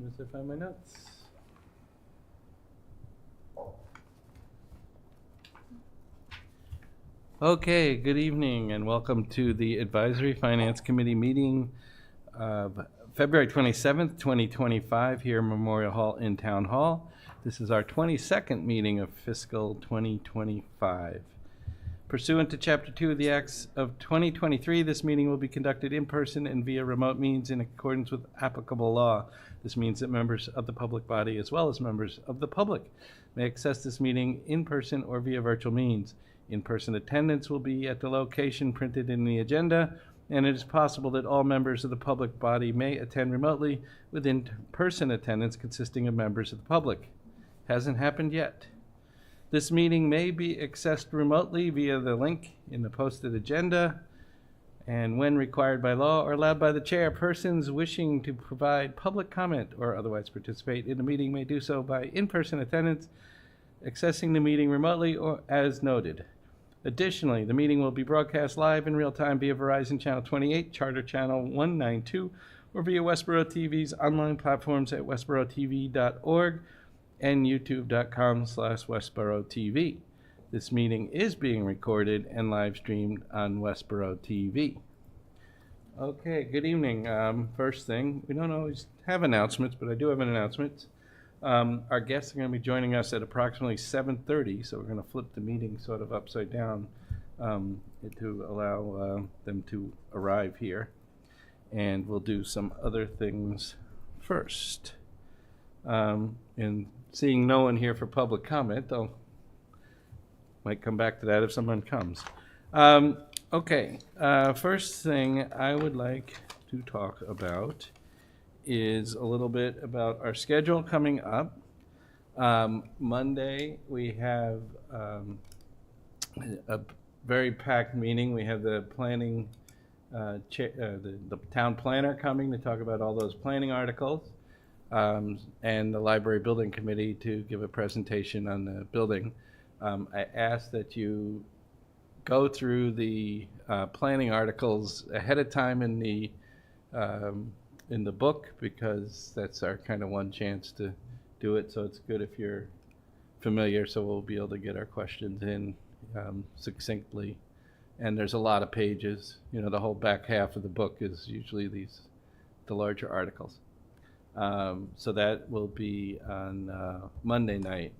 As I find my notes. Okay, good evening and welcome to the Advisory Finance Committee meeting of February 27th, 2025 here in Memorial Hall in Town Hall. This is our 22nd meeting of fiscal 2025. Pursuant to Chapter 2 of the Acts of 2023, this meeting will be conducted in person and via remote means in accordance with applicable law. This means that members of the public body, as well as members of the public, may access this meeting in person or via virtual means. In-person attendance will be at the location printed in the agenda, and it is possible that all members of the public body may attend remotely with in-person attendance consisting of members of the public. Hasn't happened yet. This meeting may be accessed remotely via the link in the posted agenda, and when required by law or allowed by the chair, persons wishing to provide public comment or otherwise participate in the meeting may do so by in-person attendance, accessing the meeting remotely or as noted. Additionally, the meeting will be broadcast live in real time via Verizon Channel 28, Charter Channel 192, or via Westborough TV's online platforms at westboroughTV.org and youtube.com/WestboroughTV. This meeting is being recorded and live streamed on Westborough TV. Okay, good evening. First thing, we don't always have announcements, but I do have an announcement. Our guests are going to be joining us at approximately 7:30, so we're going to flip the meeting sort of upside down to allow them to arrive here. And we'll do some other things first. And seeing no one here for public comment, I might come back to that if someone comes. Okay, first thing I would like to talk about is a little bit about our schedule coming up. Monday, we have a very packed meeting. We have the planning, the town planner coming to talk about all those planning articles, and the library building committee to give a presentation on the building. I ask that you go through the planning articles ahead of time in the book, because that's our kind of one chance to do it. So it's good if you're familiar, so we'll be able to get our questions in succinctly. And there's a lot of pages. You know, the whole back half of the book is usually the larger articles. So that will be on Monday night.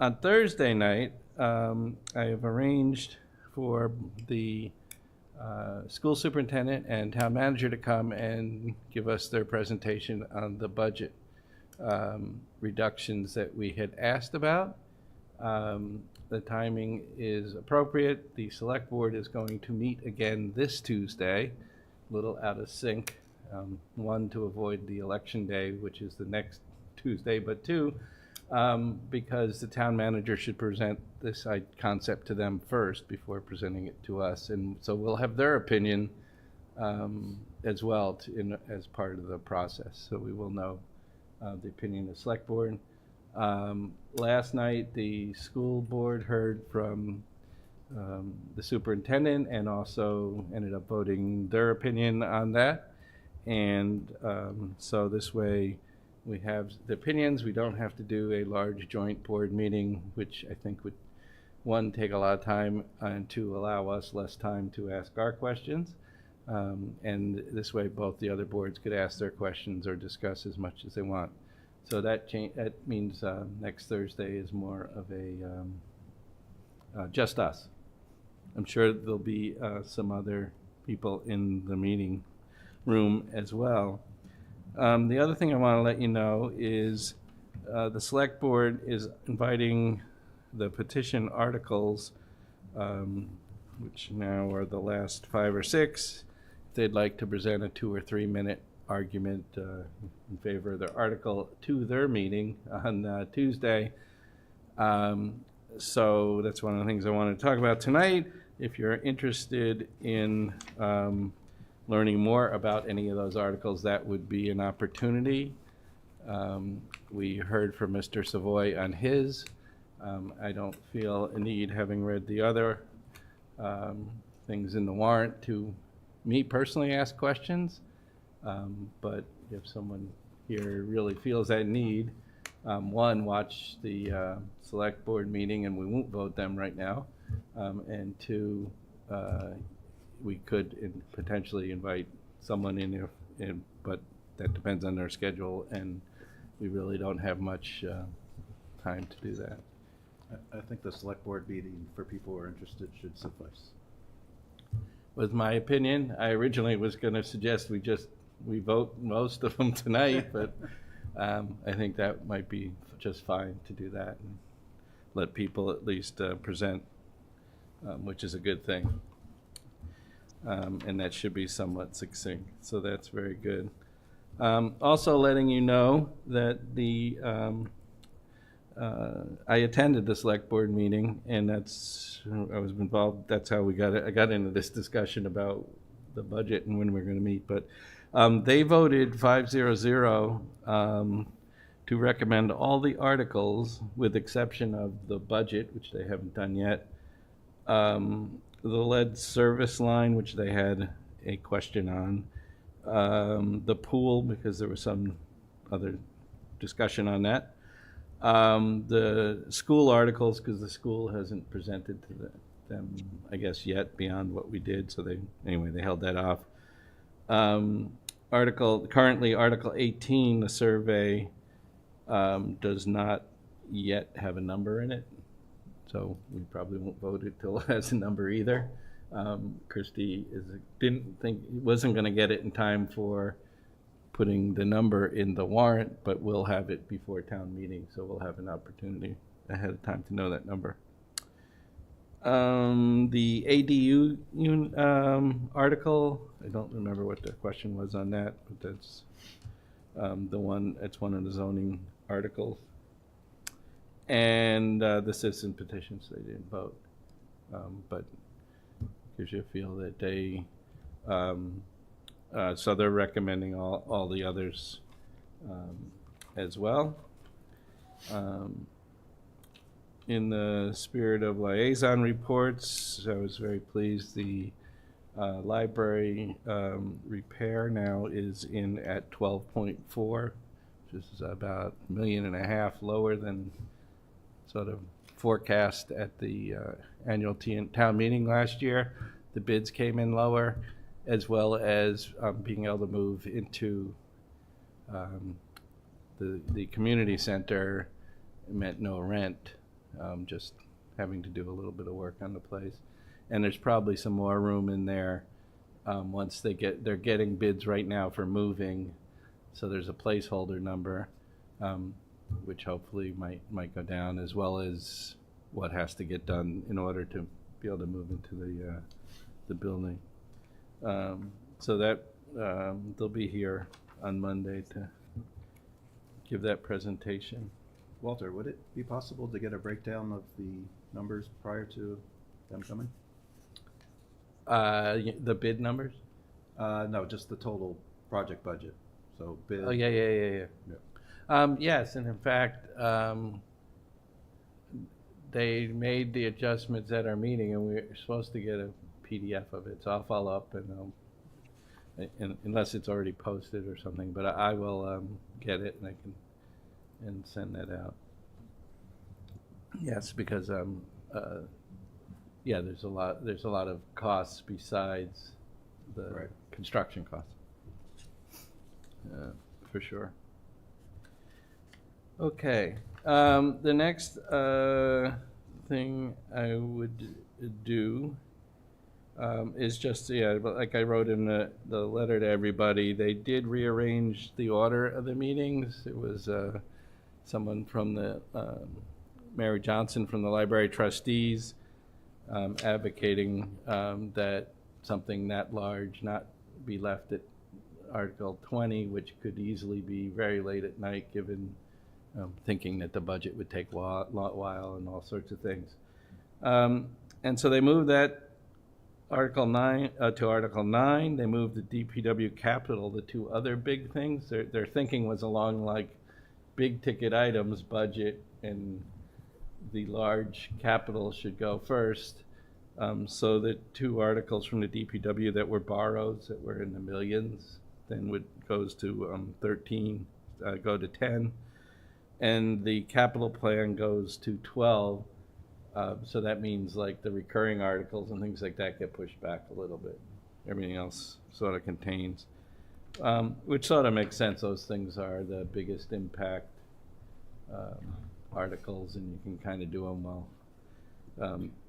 On Thursday night, I have arranged for the school superintendent and town manager to come and give us their presentation on the budget reductions that we had asked about. The timing is appropriate. The select board is going to meet again this Tuesday, a little out of sync. One, to avoid the election day, which is the next Tuesday, but two, because the town manager should present this concept to them first before presenting it to us. And so we'll have their opinion as well as part of the process. So we will know the opinion of the select board. Last night, the school board heard from the superintendent and also ended up voting their opinion on that. And so this way, we have the opinions. We don't have to do a large joint board meeting, which I think would, one, take a lot of time, and two, allow us less time to ask our questions. And this way, both the other boards could ask their questions or discuss as much as they want. So that means next Thursday is more of a just us. I'm sure there'll be some other people in the meeting room as well. The other thing I want to let you know is the select board is inviting the petition articles, which now are the last 5 or 6. They'd like to present a 2 or 3 minute argument in favor of their article to their meeting on Tuesday. So that's one of the things I want to talk about tonight. If you're interested in learning more about any of those articles, that would be an opportunity. We heard from Mr. Savoy on his. I don't feel a need, having read the other things in the warrant, to me personally ask questions. But if someone here really feels that need, one, watch the select board meeting, and we won't vote them right now, and two, we could potentially invite someone in there, but that depends on their schedule, and we really don't have much time to do that. I think the select board meeting for people who are interested should suffice. Was my opinion. I originally was going to suggest we vote most of them tonight, but I think that might be just fine to do that and let people at least present, which is a good thing. And that should be somewhat succinct, so that's very good. Also letting you know that I attended the select board meeting, and I was involved. That's how I got into this discussion about the budget and when we're going to meet. But they voted 5-0 to recommend all the articles, with exception of the budget, which they haven't done yet. The lead service line, which they had a question on. The pool, because there was some other discussion on that. The school articles, because the school hasn't presented to them, I guess, yet beyond what we did. So they held that off. Currently Article 18, the survey, does not yet have a number in it. So we probably won't vote it till it has a number either. Christie wasn't going to get it in time for putting the number in the warrant, but we'll have it before town meeting, so we'll have an opportunity ahead of time to know that number. The ADU article, I don't remember what the question was on that, but that's it's one of the zoning articles. And the citizen petitions, they didn't vote, but gives you a feel that they so they're recommending all the others as well. In the spirit of liaison reports, I was very pleased the library repair now is in at 12.4, which is about $1.5 million lower than sort of forecast at the annual town meeting last year. The bids came in lower, as well as being able to move into the community center meant no rent, just having to do a little bit of work on the place. And there's probably some more room in there once they're getting bids right now for moving, so there's a placeholder number, which hopefully might go down, as well as what has to get done in order to be able to move into the building. So that they'll be here on Monday to give that presentation. Walter, would it be possible to get a breakdown of the numbers prior to them coming? The bid numbers? No, just the total project budget. So bid. Oh, yeah. Yes, and in fact, they made the adjustments at our meeting, and we're supposed to get a PDF of it. So I'll follow up, and unless it's already posted or something, but I will get it, and I can send that out. Yes, because there's a lot of costs besides the construction costs. For sure. Okay. The next thing I would do is just, like I wrote in the letter to everybody, they did rearrange the order of the meetings. It was someone from the, Mary Johnson from the library trustees, advocating that something that large not be left at Article 20, which could easily be very late at night, given thinking that the budget would take a while and all sorts of things. And so they moved that Article 9 to Article 9. They moved the DPW capital, the two other big things. Their thinking was along like big ticket items, budget, and the large capital should go first. So the two articles from the DPW that were borrowed, that were in the millions, then goes to 13 go to 10, and the capital plan goes to 12. So that means like the recurring articles and things like that get pushed back a little bit. Everything else sort of contains, which sort of makes sense. Those things are the biggest impact articles, and you can kind of do them while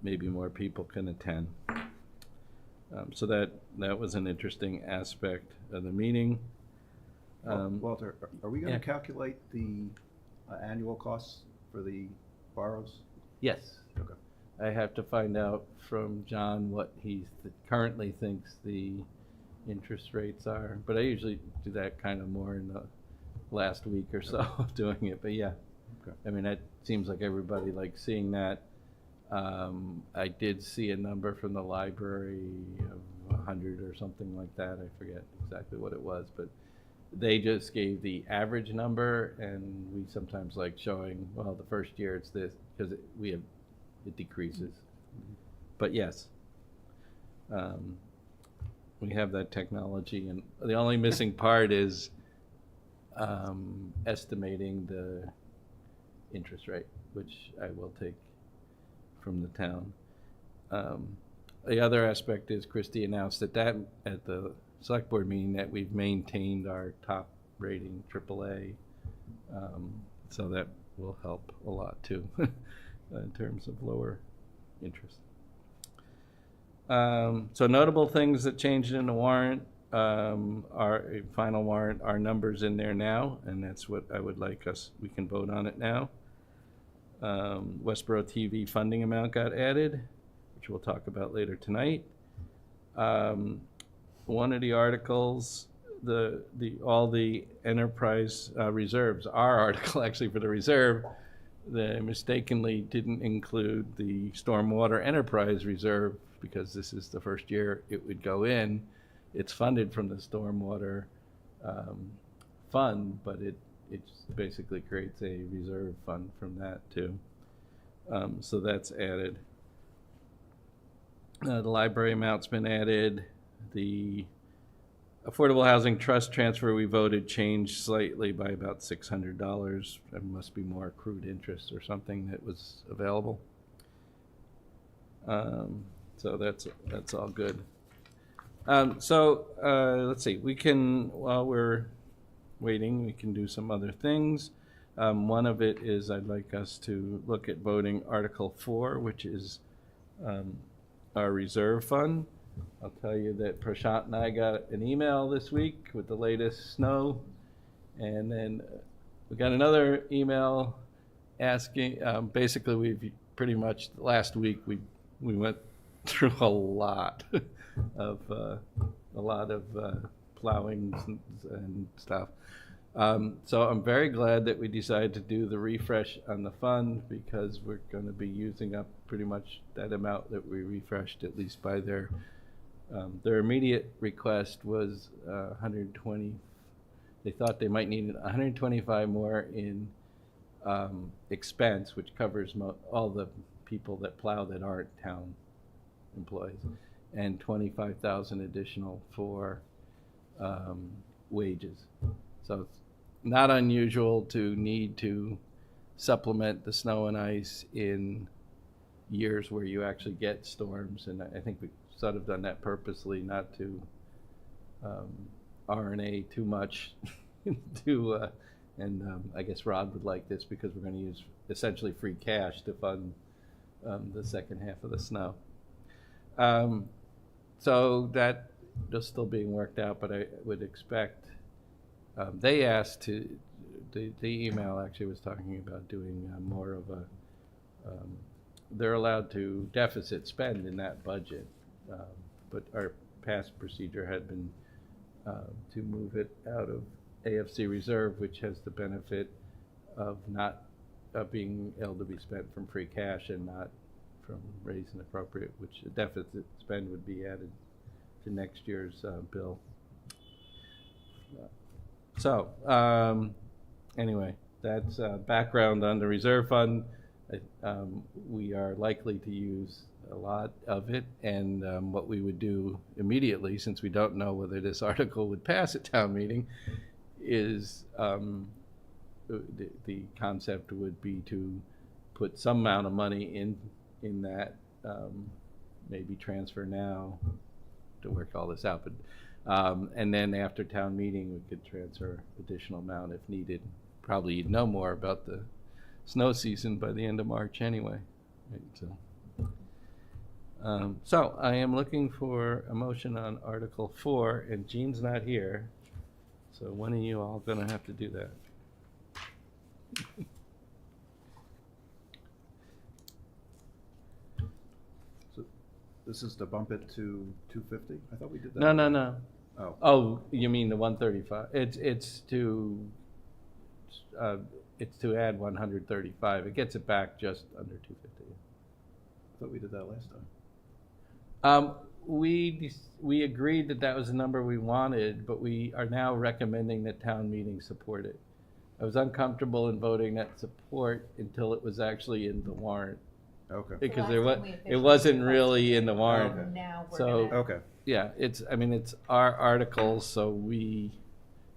maybe more people can attend. So that was an interesting aspect of the meeting. Walter, are we going to yeah. calculate the annual costs for the borrows? Yes. Okay. I have to find out from John what he currently thinks the interest rates are, but I usually do that kind of more in the last week or so of doing it. But yeah, Okay. I mean, that seems like everybody likes seeing that. I did see a number from the library of 100 or something like that. I forget exactly what it was, but they just gave the average number, and we sometimes like showing, well, the first year it's this, because it decreases. But yes, we have that technology, and the only missing part is estimating the interest rate, which I will take from the town. The other aspect is Christie announced at the select board meeting that we've maintained our top rating, AAA, so that will help a lot too in terms of lower interest. So notable things that changed in the warrant, our final warrant, our numbers in there now, and that's what I would like we can vote on it now. Westborough TV funding amount got added, which we'll talk about later tonight. One of the articles, all the enterprise reserves, our article actually for the reserve, they mistakenly didn't include the stormwater enterprise reserve because this is the first year it would go in. It's funded from the stormwater fund, but it basically creates a reserve fund from that too. So that's added. The library amount's been added. The Affordable Housing Trust transfer we voted changed slightly by about $600. There must be more accrued interest or something that was available. So that's all good. Let's see. We can, while we're waiting, we can do some other things. One of it is I'd like us to look at voting Article 4, which is our reserve fund. I'll tell you that Prashant and I got an email this week with the latest snow, and then we got another email asking, basically we've pretty much, last week we went through a lot of plowing and stuff. So I'm very glad that we decided to do the refresh on the fund, because we're going to be using up pretty much that amount that we refreshed, at least by their immediate request was 120. They thought they might need 125 more in expense, which covers all the people that plow that aren't town employees, and 25,000 additional for wages. So it's not unusual to need to supplement the snow and ice in years where you actually get storms, and I think we've sort of done that purposely, not to RNA too much I guess Rod would like this because we're going to use essentially free cash to fund the second half of the snow. So that is still being worked out, but I would expect they asked the email actually was talking about doing more of a they're allowed to deficit spend in that budget, but our past procedure had been to move it out of AFC reserve, which has the benefit of not being able to be spent from free cash and not from raise and appropriate, which a deficit spend would be added to next year's bill. Anyway, that's background on the reserve fund. We are likely to use a lot of it, and what we would do immediately, since we don't know whether this article would pass at town meeting, is the concept would be to put some amount of money in that, maybe transfer now to work all this out, but, and then after town meeting, we could transfer additional amount if needed. Probably you'd know more about the snow season by the end of March anyway. Right, so I am looking for a motion on Article 4, and Jean's not here, so one of you all gonna have to do that. So this is to bump it to 250? I thought we did that. No. Oh, Oh, you mean the 135? It's to add 135. It gets it back just under 250. I thought we did that last time. We agreed that was the number we wanted, but we are now recommending that town meeting support it. I was uncomfortable in voting that support until it was actually in the warrant, Okay. because last time we it officially wasn't requested really it. in the warrant. Okay. Now we're So- gonna, Okay. Yeah, it's our article, so we,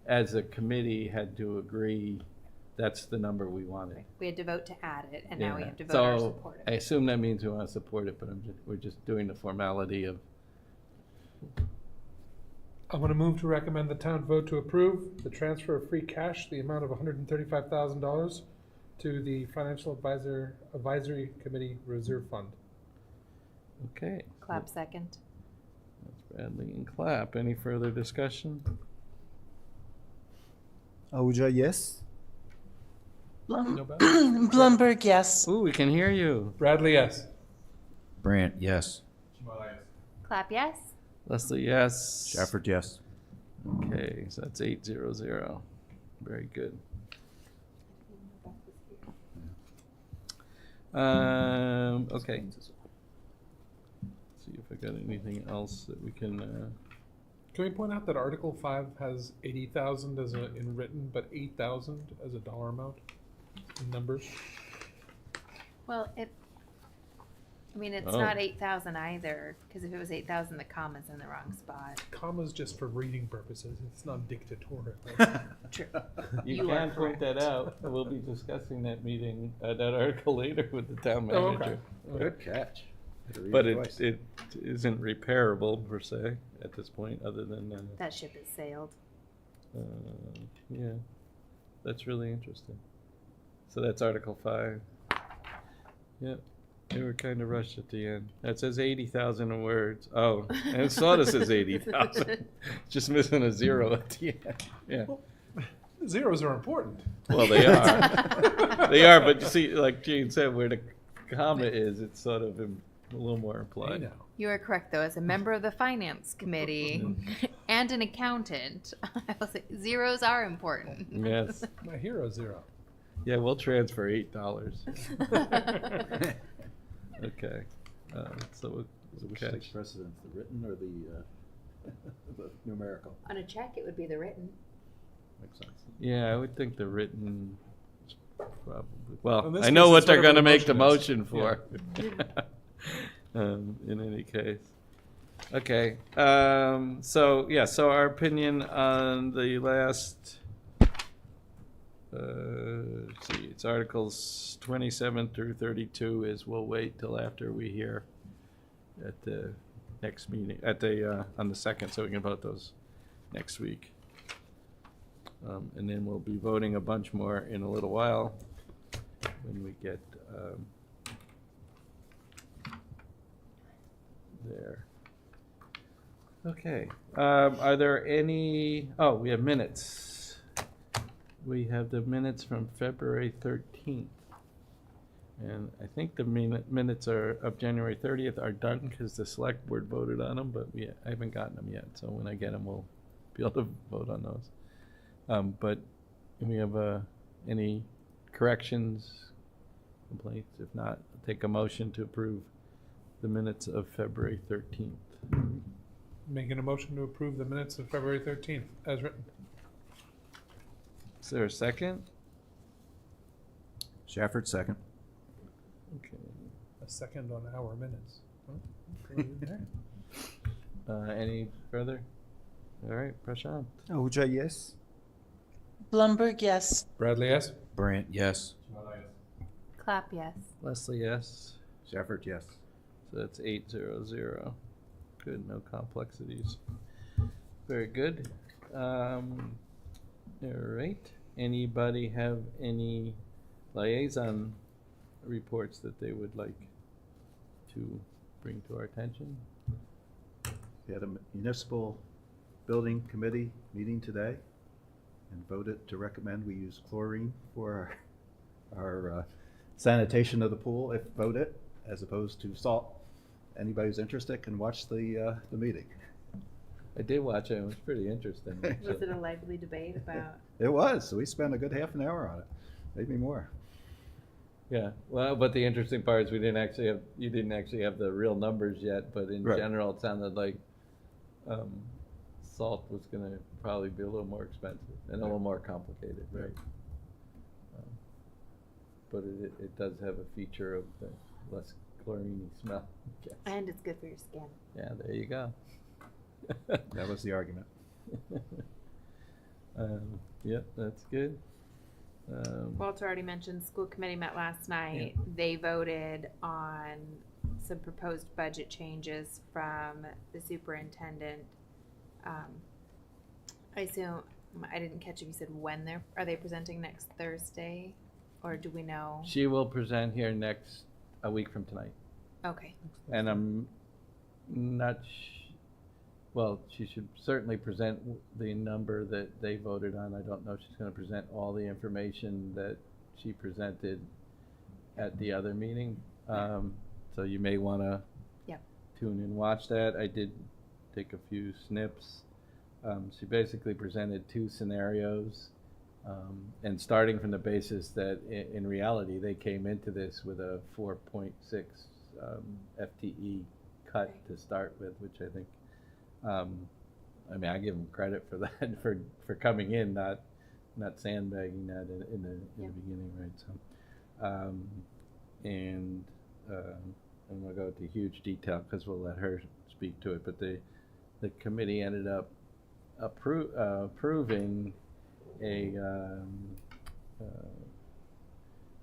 as a committee, had to agree that's the number we wanted. we had to vote to add it, and now we Yeah. have to vote our So support I of it. assume that means we want to support it, but we're just doing the formality of. I'm going to move to recommend the town vote to approve the transfer of free cash, the amount of $135,000 to the Financial Advisory Committee Reserve Fund. Okay. Clap second. That's Bradley and Clapp. Any further discussion? Ahuja, yes. No bad. Blumberg, yes. Ooh, we can hear you. Bradley, yes. Brandt, yes. Clap yes. Leslie, yes. Shafford, yes. Okay, so that's 800. Very good. Okay. See if I got anything else that we can. Can we point out that Article 5 has 80,000 as in written, but 8,000 as a dollar amount in numbers? Well, it's Oh. not 8,000 either, because if it was 8,000, the comma's in the wrong spot. Commas just for reading purposes. It's not dictatorial. True. You You are can point that out. We'll be discussing that meeting, that article later with the town Oh, manager. okay. Good catch. Had to read But twice. it isn't repairable per se at this point, other than, That ship has sailed. yeah, that's really interesting. So that's Article 5. Yep, they were kind of rushed at the end. That says 80,000 words. Oh, and it sort of says 80,000. Just missing a zero at the end. Yeah, Zeros are important. well, they are. They are, but you see, like Jane said, where the comma is, it's sort of a little more I implied. know. You are correct, though. As a member of the finance committee and an accountant, I will say zeros are important. Yes. My hero zero. Yeah, we'll transfer $8. Okay. So we'll Which catch. takes precedence, the written or the numerical? On a check, it would be the written. Makes sense. Yeah, I would think the written is probably, In well, this I know case, what it's they're whatever gonna the make the motion motion for. In any case. Okay, so, yeah, so our opinion on the last, let's see, it's Articles 27 through 32 is we'll wait till after we hear at the next meeting, on the 2nd, so we can vote those next week. And then we'll be voting a bunch more in a little while when we get there. Okay, are there any, oh, we have minutes. We have the minutes from February 13th. And I think the minutes of January 30th are done because the select board voted on them, but I haven't gotten them yet. So when I get them, we'll be able to vote on those. But do we have any corrections, complaints? If not, I'll take a motion to approve the minutes of February 13th. Making a motion to approve the minutes of February 13th as written. Is there a second? Shafford, second. Okay. A second on our minutes. Huh? Go in there. Any further? All right, press on. Ahuja, yes. Blumberg, yes. Bradley, yes? Brant, yes. Clap, yes. Leslie, yes. Shepherd, yes. So that's 800. Good, no complexities. Very good. All right. Anybody have any liaison reports that they would like to bring to our attention? We had a municipal building committee meeting today and voted to recommend we use chlorine for our sanitation of the pool, if voted, as opposed to salt. Anybody who's interested can watch the meeting. I did watch it. It was pretty interesting. Was it a lively debate about? It was. So we spent a good half an hour on it, maybe more. Yeah. Well, but the interesting part is you didn't actually have the real numbers yet, but in Right. general, it sounded like salt was going to probably be a little more expensive and a little more complicated, right? But it does have a feature of the less chlorine smell. I guess. And it's good for your skin. Yeah, there you go. That was the argument. Yep, that's good. Walter already mentioned school committee met last night. They voted on some proposed budget changes from the superintendent. I assume, I didn't catch if you said when are they presenting next Thursday? Or do we know? She will present here a week from tonight. Okay. And I'm not, well, she should certainly present the number that they voted on. I don't know if she's going to present all the information that she presented at the other meeting. So you may want to tune in and watch that. I did take a few snips. She basically presented two scenarios. And starting from the basis that in reality they came into this with a 4.6 FTE cut to start with, which I think, I mean, I give them credit for that, for coming in, not sandbagging that in the beginning, right? So, and I'm gonna go into huge detail because we'll let her speak to it. But the committee ended up approving a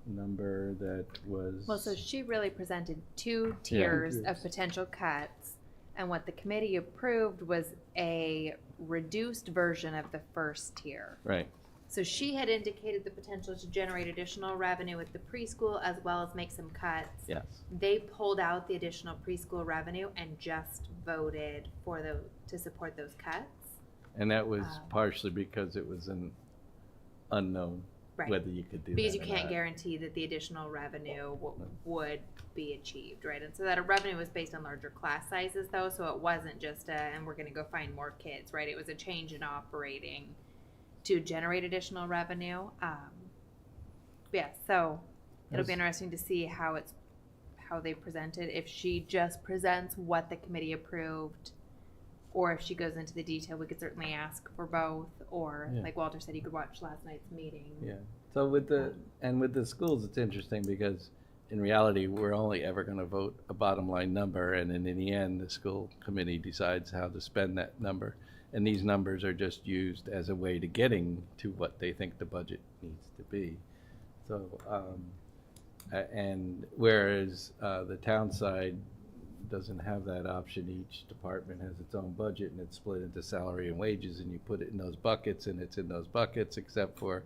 number that was... Well, so she really presented two tiers of potential cuts, and what the committee approved was a reduced version of the first tier. Right. So she had indicated the potential to generate additional revenue at the preschool as well as make some cuts. Yes. They pulled out the additional preschool revenue and just voted to support those cuts. And that was partially because it was an unknown whether you could do because that you or can't not. guarantee that the additional revenue would be achieved, right? And so that revenue was based on larger class sizes, though, so it wasn't just and we're going to go find more kids, right? It was a change in operating to generate additional revenue. So it'll be interesting to see how they present it. If she just presents what the committee approved, or if she goes into the detail, we could certainly ask for both. Or like Walter said, you could watch last night's meeting. Yeah. So with the schools, it's interesting because in reality, we're only ever going to vote a bottom line number, and then in the end, the school committee decides how to spend that number. And these numbers are just used as a way to getting to what they think the budget needs to be. So, and whereas the town side doesn't have that option, each department has its own budget and it's split into salary and wages, and you put it in those buckets, and it's in those buckets, except for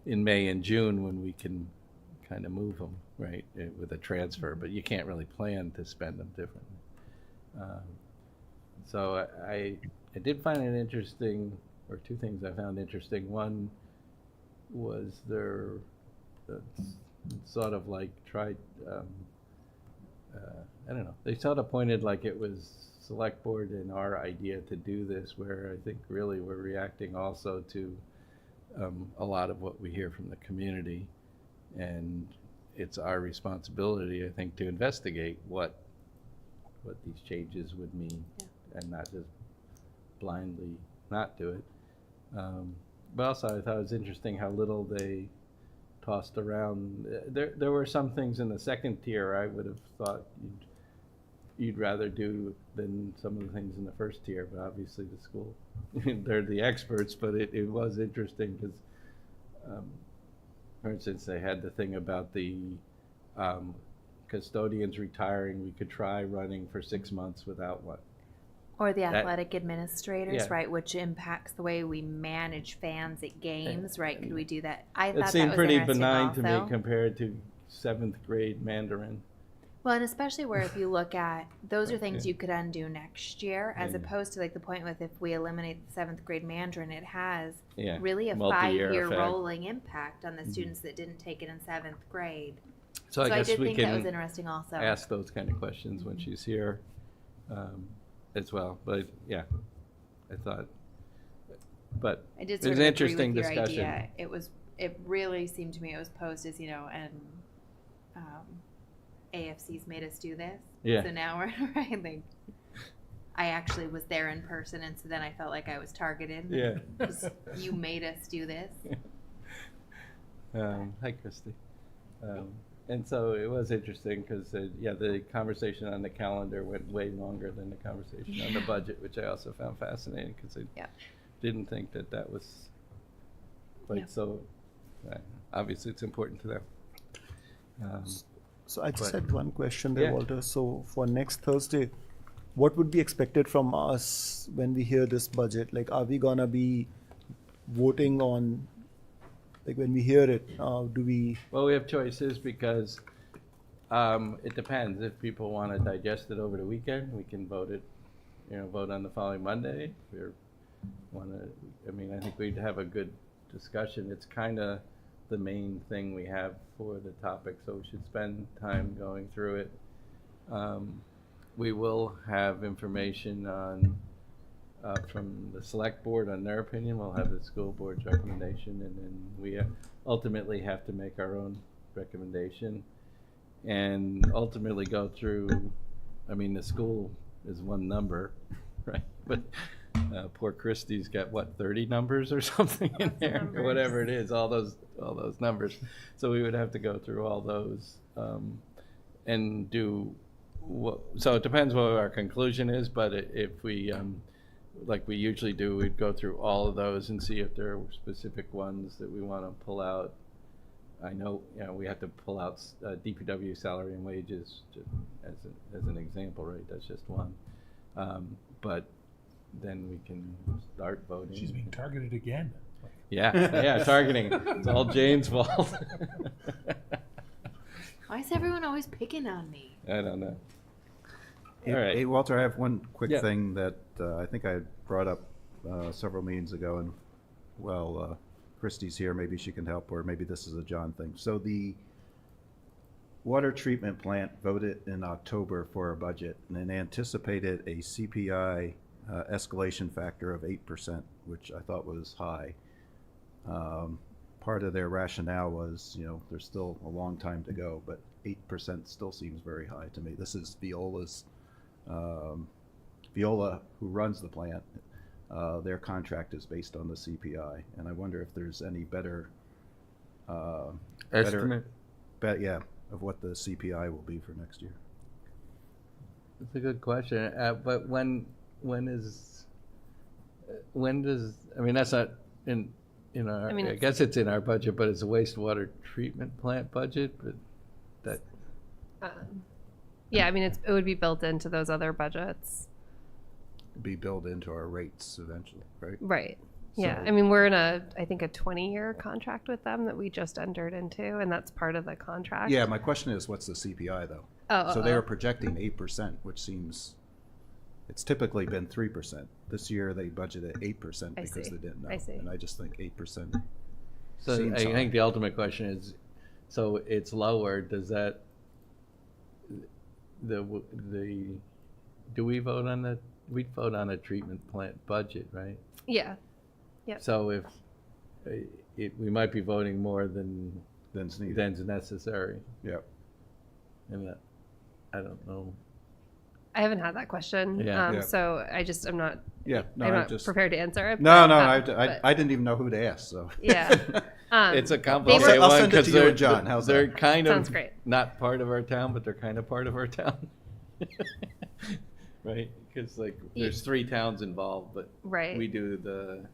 in May and June when we can kind of move them, right, with a transfer, but you can't really plan to spend them differently. So I did find it interesting, or two things I found interesting. One was their sort of like tried, I don't know, they sort of pointed like it was select board and our idea to do this, where I think really we're reacting also to a lot of what we hear from the community, and it's our responsibility, I think, to investigate what these changes would mean, and not just blindly not do it. But also I thought it was interesting how little they tossed around. There were some things in the second tier I would have thought you'd rather do than some of the things in the first tier, but obviously the school, they're the experts, but it was interesting because for instance, they had the thing about the custodians retiring. We could try running for 6 months without one. Or the That- athletic administrators, Yeah. right, which impacts the way we manage fans at games, right? Could we do that? I thought It that seemed was pretty interesting benign to me also. compared to 7th grade Mandarin. Well, and especially where if you look at, those are Right, things yeah. you could undo next year, as Yeah. opposed to like the point with if we eliminate the 7th grade Mandarin, it has Yeah, really a multi-year 5-year effect. rolling impact on the students that didn't take it in 7th grade. So I guess did we think that was can interesting also. ask those kind of questions when she's here as well. But yeah, I thought, but I did it sort was of an agree interesting with your discussion. idea. It really seemed to me it was posed as, and AFC's made us do this. Yeah. So now we're right. Like, I actually was there in person, and so then I felt like I was targeted. Yeah. 'Cause you made us do this. Hi, Christy. And so it was interesting because, the conversation on the calendar went way longer than the conversation on the budget, which I also found fascinating because I Yeah. didn't think that was quite Yeah. so. Obviously, it's important to them. So I just But- had one question there, Yeah. Walter. So for next Thursday, what would be expected from us when we hear this budget? Like, are we gonna be voting on, like when we hear it, do we? Well, we have choices because it depends. If people want to digest it over the weekend, we can vote it, vote on the following Monday. If we want to, I think we'd have a good discussion. It's kind of the main thing we have for the topic, so we should spend time going through it. We will have information on from the select board on their opinion. We'll have the school board's recommendation, and then we ultimately have to make our own recommendation and ultimately go through. The school is one number, right? But poor Christie's got 30 numbers or something in there, or whatever it is, all those numbers. So we would have to go through all those and do. So it depends what our conclusion is, but if we, like we usually do, we'd go through all of those and see if there are specific ones that we want to pull out. I know, we have to pull out DPW salary and wages as an example, right? That's just one. But then we can start voting. She's being targeted again. Yeah, targeting. It's all Jane's fault. Why is everyone always picking on me? I don't know. Hey, All right. hey, Walter, I have one quick Yeah. thing that I think I brought up several meetings ago, and Christy's here, maybe she can help, or maybe this is a John thing. So the water treatment plant voted in October for a budget, and then anticipated a CPI escalation factor of 8%, which I thought was high. Part of their rationale was, there's still a long time to go, but 8% still seems very high to me. This is Viola, who runs the plant, their contract is based on the CPI, and I wonder if there's any better Estimate. of what the CPI will be for next year. That's a good question. But when does? That's not in our. I guess it's in our budget, but it's a wastewater treatment plant budget. But that it would be built into those other budgets. Be billed into our rates eventually, right? Right. Yeah. So- We're in I think a 20-year contract with them that we just entered into, and that's part of the contract. Yeah, my question is, what's the CPI though? So they were projecting 8%, which seems, it's typically been 3%. This year they budgeted 8% I because see. they didn't know. I see. And I just think 8%. So seems I high. think the ultimate question is, so it's lower. Does that do we vote on the? We vote on a treatment plant budget, right? Yeah. Yep. So if we might be voting more than Than's needed. than's necessary, Yeah. and I don't know. I haven't had that question. Yeah. Yeah. So I'm not. Yeah. No, I'm I not just. prepared to answer it. No, but, no, but- I didn't even know who to ask. So. Yeah. It's a they complicated were- I'll one send it to because you they're and John. How's they're that? kind Sounds of great. not part of our town, but they're kind of part of our town, right? Because there's 3 towns involved, but Right. we do the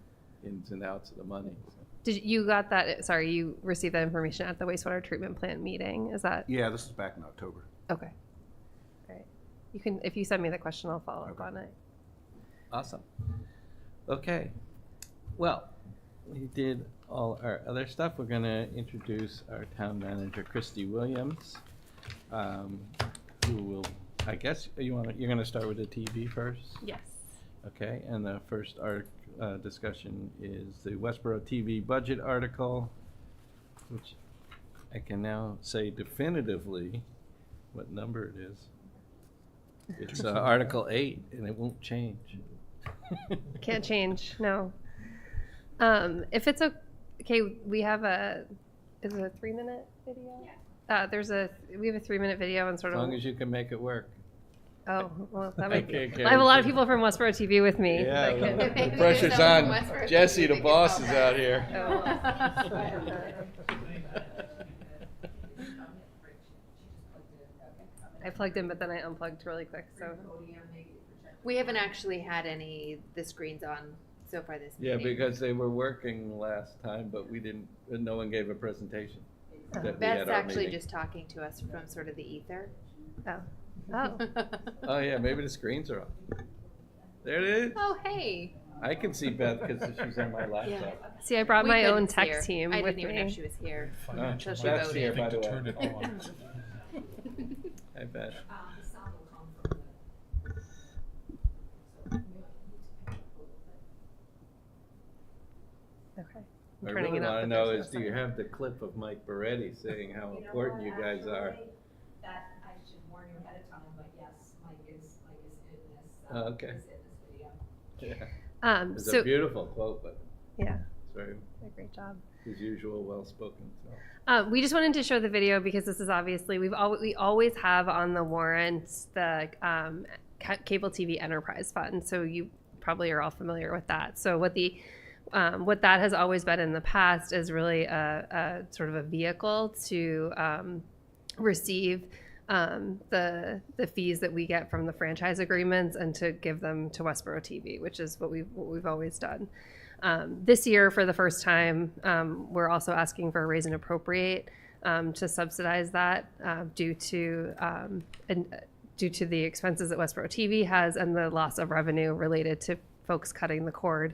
ins and outs of the money. So. You got that, sorry, you received that information at the wastewater treatment plant meeting, is that? Yeah, this is back in October. Okay. All right. You can, if you send me the question, I'll follow up on it. Awesome. Okay. Well, we did all our other stuff. We're going to introduce our town manager, Christy Williams, who will, I guess, you're going to start with the TV first? Yes. Okay, and the first discussion is the Westborough TV budget article, which I can now say definitively what number it is. It's Article 8, and it won't change. Can't change, no. If it's okay, we have is it a 3-minute video? Yeah. We have a 3-minute video and sort As of. long as you can make it work. Oh, well, that would Okay, I have a lot of people from Westborough TV with me. Yeah, that can- well, Maybe the pressure's someone on. from Westborough Jesse, the can boss, help is out here. I plugged in, but then I unplugged really quick, so. We haven't actually had the screens on so far this Yeah, meeting. because they were working last time, but no one gave a presentation. that we Beth's had our actually meeting. just talking to us from sort of the ether. Oh. Oh. Oh, yeah, maybe the screens are on. There it is. Oh, hey. I can see Beth because she's on my laptop. See, I brought We my couldn't own see tech her. team I with didn't even know me. she was here. Oh, Until she Beth's voted. here, by the way. Turn it on. I bet. Okay. What I I'm turning really it up, want to but know there's is, no do you sound. have the clip of Mike Beretti saying how important you guys are? That I should warn you ahead of time, but yes, Mike is in this, Oh, okay. is in this video. Yeah. It's So a beautiful quote, but yeah, it's very, great job. his usual, well-spoken. So. We just wanted to show the video because this is obviously we always have on the warrant the cable TV enterprise fund. So you probably are all familiar with that. So what that has always been in the past is really a sort of a vehicle to receive the fees that we get from the franchise agreements and to give them to Westborough TV, which is what we've always done. This year, for the first time, we're also asking for a raise and appropriate to subsidize that due to the expenses that Westborough TV has and the loss of revenue related to folks cutting the cord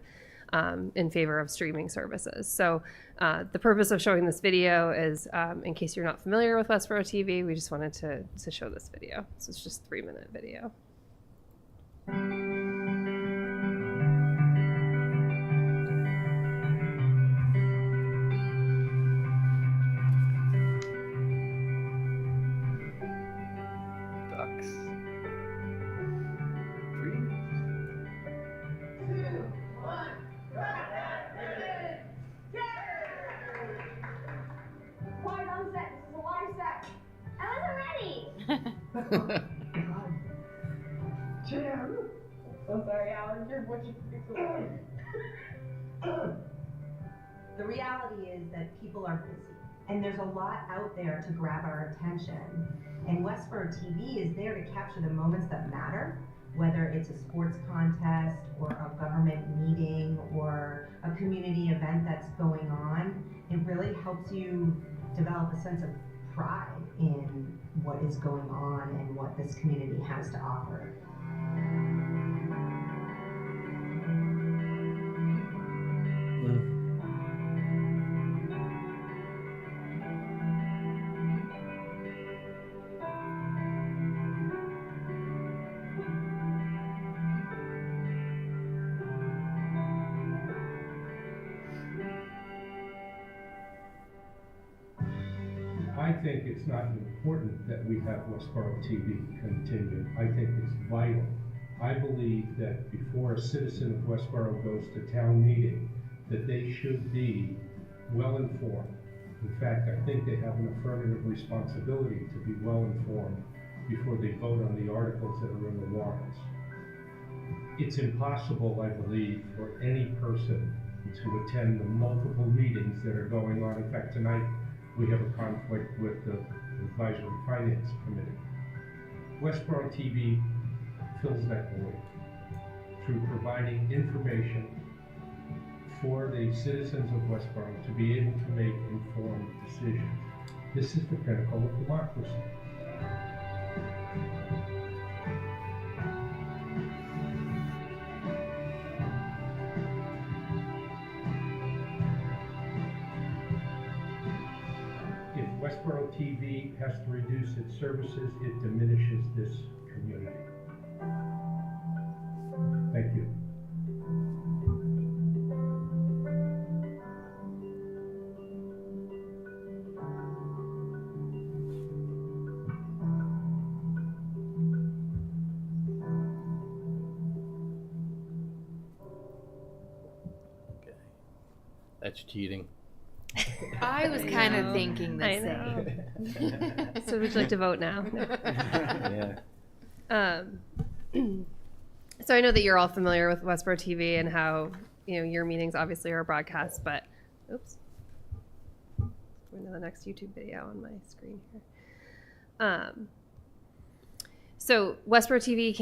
in favor of streaming services. So the purpose of showing this video is, in case you're not familiar with Westborough TV, we just wanted to show this video. So it's just a 3-minute video. Ducks. Trees. Quiet on set. This is a live set. I wasn't ready. Jim. So sorry, Alan. You're what you The reality is that people are busy, and there's a lot out there to grab our attention. And Westborough TV is there to capture the moments that matter, whether it's a sports contest or a government meeting or a community event that's going on. It really helps you develop a sense of pride in what is going on and what this community has to offer. I think it's not important that we have Westborough TV continue. I think it's vital. I believe that before a citizen of Westborough goes to town meeting, that they should be well informed. In fact, I think they have an affirmative responsibility to be well informed before they vote on the articles that are in the warrants. It's impossible, I believe, for any person to attend the multiple meetings that are going on. In fact, tonight, we have a conflict with the Advisory Finance Committee. Westborough TV fills that void through providing information for the citizens of Westborough to be able to make informed decisions. This is the pinnacle of democracy. If Westborough TV has to reduce its services, it diminishes this community. Thank you. Okay. That's cheating. I was kind of know. thinking the I same. So would you like to vote now? Yeah. So I know that you're all familiar with Westborough TV and how, your meetings obviously are broadcast, but, oops. Going to the next YouTube video on my screen here. So Westborough TV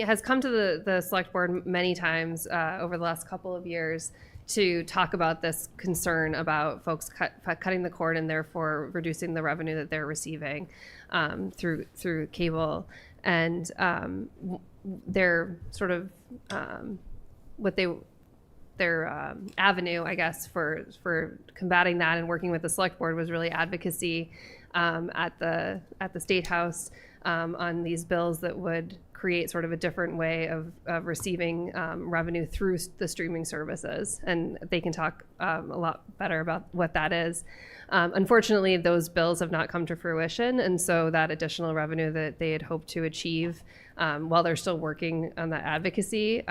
has come to the select board many times over the last couple of years to talk about this concern about folks cutting the cord and therefore reducing the revenue that they're receiving through cable, and their sort of their avenue, I guess, for combating that and working with the select board was really advocacy at the State House on these bills that would create sort of a different way of receiving revenue through the streaming services. And they can talk a lot better about what that is. Unfortunately, those bills have not come to fruition. And so that additional revenue that they had hoped to achieve while they're still working on that advocacy,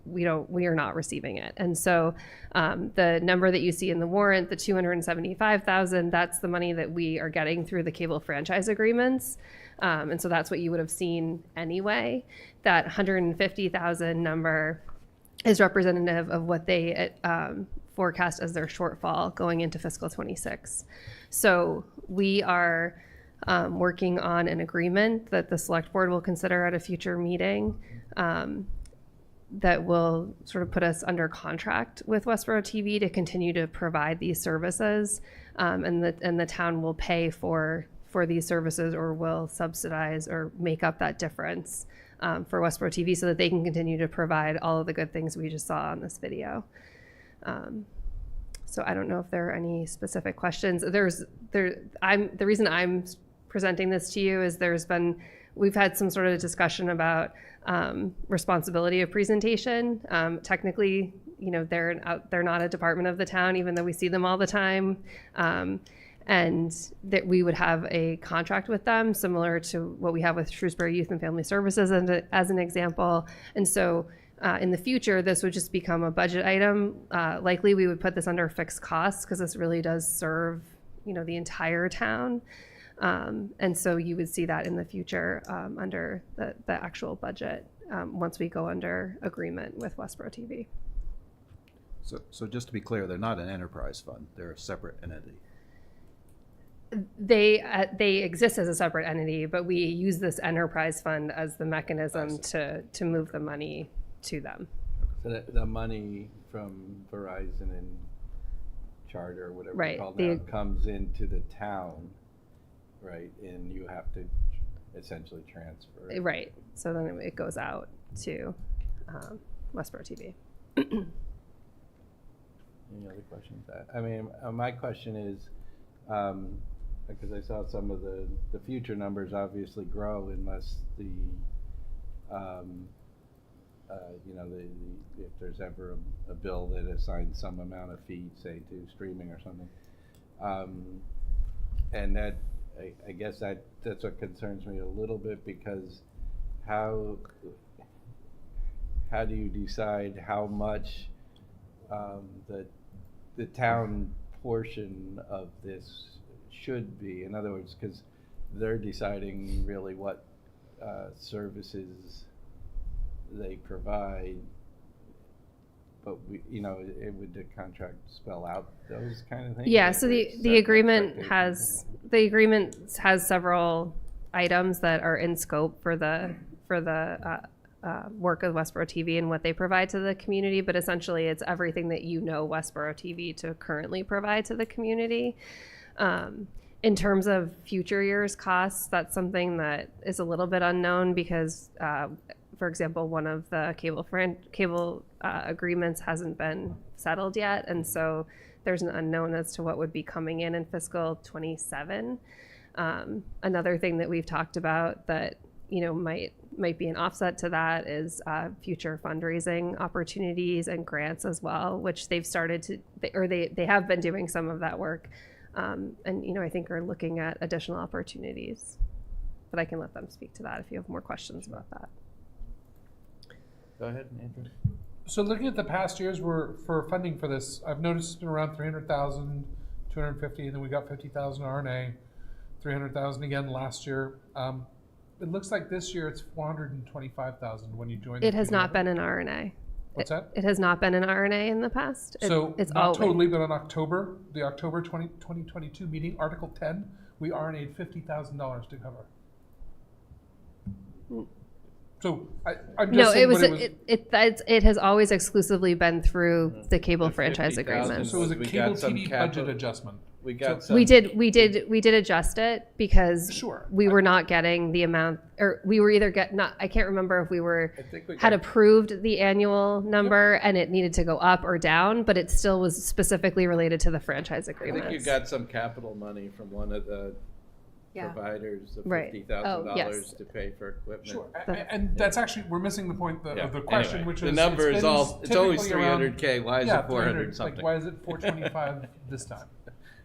we are not receiving it. And so the number that you see in the warrant, the $275,000, that's the money that we are getting through the cable franchise agreements. And so that's what you would have seen anyway. That $150,000 number is representative of what they forecast as their shortfall going into fiscal 26. So we are working on an agreement that the select board will consider at a future meeting that will sort of put us under contract with Westborough TV to continue to provide these services, and the town will pay for these services or will subsidize or make up that difference for Westborough TV so that they can continue to provide all of the good things we just saw on this video. So I don't know if there are any specific questions. The reason I'm presenting this to you is we've had some sort of discussion about responsibility of presentation. Technically, they're not a department of the town, even though we see them all the time. And that we would have a contract with them similar to what we have with Shrewsbury Youth and Family Services as an example. And so in the future, this would just become a budget item. Likely we would put this under fixed costs because this really does serve, the entire town. And so you would see that in the future under the actual budget once we go under agreement with Westborough TV. So just to be clear, they're not an enterprise fund. They're a separate entity. They exist as a separate entity, but we use this enterprise fund as the mechanism to move the money to them. So the money from Verizon and Charter, whatever Right, you call that, comes into the town, right? And you have to essentially transfer it. Right. So then it goes out to Westborough TV. Any other questions? I mean, my question is, because I saw some of the future numbers obviously grow unless if there's ever a bill that assigns some amount of fee, say, to streaming or something. And that, I guess that's what concerns me a little bit, because how do you decide how much the town portion of this should be? In other words, because they're deciding really what services they provide, but would the contract spell out those kind of things? Yeah. So the agreement has several items that are in scope for the work with Westborough TV and what they provide to the community, but essentially it's everything that you know Westborough TV to currently provide to the community. In terms of future years' costs, that's something that is a little bit unknown because, for example, one of the cable agreements hasn't been settled yet, and so there's an unknown as to what would be coming in fiscal 27. Another thing that we've talked about that might be an offset to that is future fundraising opportunities and grants as well, which they've started to, they have been doing some of that work. And I think are looking at additional opportunities, but I can let them speak to that if you have more questions about that. Go ahead, Andrew. So looking at the past years for funding for this, I've noticed it's been around 300,000, 250, and then we got 50,000 RNA, 300,000 again last year. It looks like this year it's 425,000 when you joined. It has not been an RNA. What's that? It has not been an RNA in the past. So it's not always, totally, but on the October 2022 meeting, Article 10, we RNA'd $50,000 to cover. So I'm just no, saying, it has always exclusively been through the cable The franchise 50,000 agreement. so it was a We cable got some TV capital- budget adjustment. We got So- some. We did adjust it because Sure. we were not getting the amount, or we were either I can't remember if we I think we had got- approved the annual number and it needed to go up or down, but it still was specifically related to the franchise I agreement. think you got some capital money from one of the Yeah. providers of Right. $50,000 Oh, yes. to pay for equipment. Sure, That's- and that's actually, we're missing the point Yeah. of the question, Anyway, which the is number it's is been it's always typically around- 300K. Why is yeah, it 400 300, something? Like, why is it 425 this time?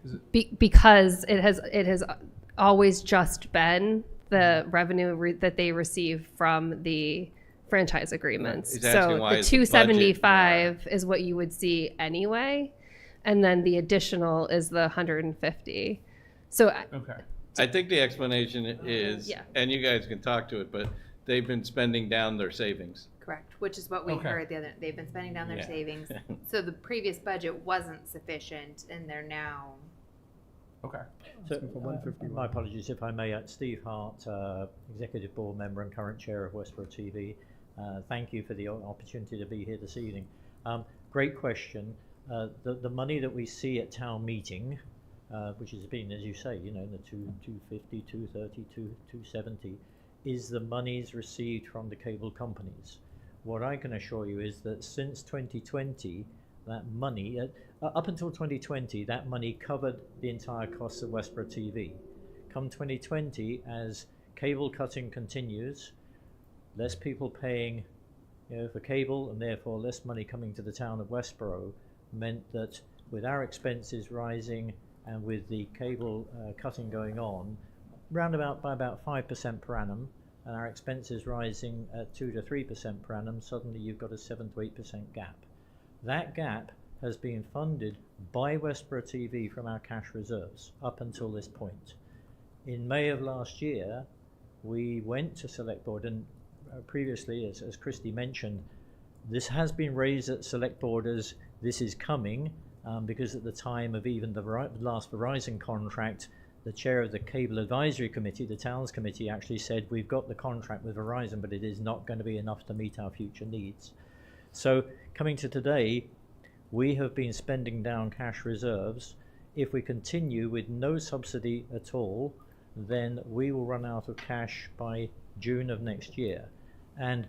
Is it? Because it has always just been the revenue that they receive from the franchise agreements. He's asking So why the is the budget 275 is what you would see anyway, and then the additional is the 150. So Okay. I think the explanation is, Yeah. and you guys can talk to it, but they've been spending down their savings. Correct, which is what we Okay. heard they've been spending down their Yeah. savings. So the previous budget wasn't sufficient and they're now, Okay. So, my apologies if I may. Steve Hart, Executive Board Member and current Chair of Westborough TV. Thank you for the opportunity to be here this evening. Great question. The money that we see at town meeting, which has been, as you say, in the 250, 230, 270, is the monies received from the cable companies. What I can assure you is that since 2020, that money, up until 2020, that money covered the entire costs of Westborough TV. Come 2020, as cable cutting continues, less people paying for cable and therefore less money coming to the town of Westborough meant that with our expenses rising and with the cable cutting going on, by about 5% per annum, and our expenses rising at 2 to 3% per annum, suddenly you've got a 7 to 8% gap. That gap has been funded by Westborough TV from our cash reserves up until this point. In May of last year, we went to Select Board, and previously, as Christy mentioned, this has been raised at Select Board as this is coming, because at the time of even the last Verizon contract, the chair of the Cable Advisory Committee, the Towns Committee, actually said, we've got the contract with Verizon, but it is not going to be enough to meet our future needs. So coming to today, we have been spending down cash reserves. If we continue with no subsidy at all, then we will run out of cash by June of next year. And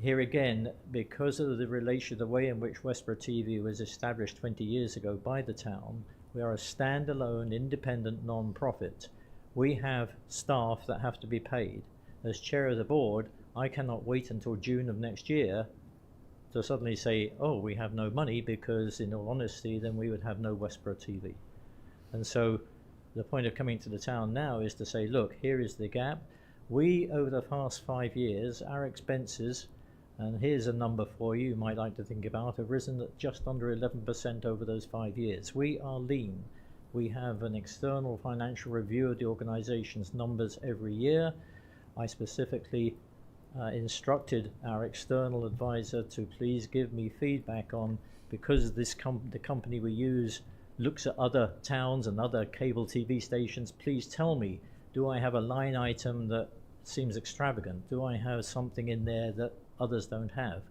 here again, because of the way in which Westborough TV was established 20 years ago by the town, we are a standalone, independent non-profit. We have staff that have to be paid. As chair of the board, I cannot wait until June of next year to suddenly say, oh, we have no money, because in all honesty, then we would have no Westborough TV. And so the point of coming to the town now is to say, look, here is the gap. We, over the past 5 years, our expenses, and here's a number for you might like to think about, have risen at just under 11% over those 5 years. We are lean. We have an external financial review of the organization's numbers every year. I specifically instructed our external advisor to please give me feedback on, because the company we use looks at other towns and other cable TV stations, please tell me, do I have a line item that seems extravagant. Do I have something in there that others don't have?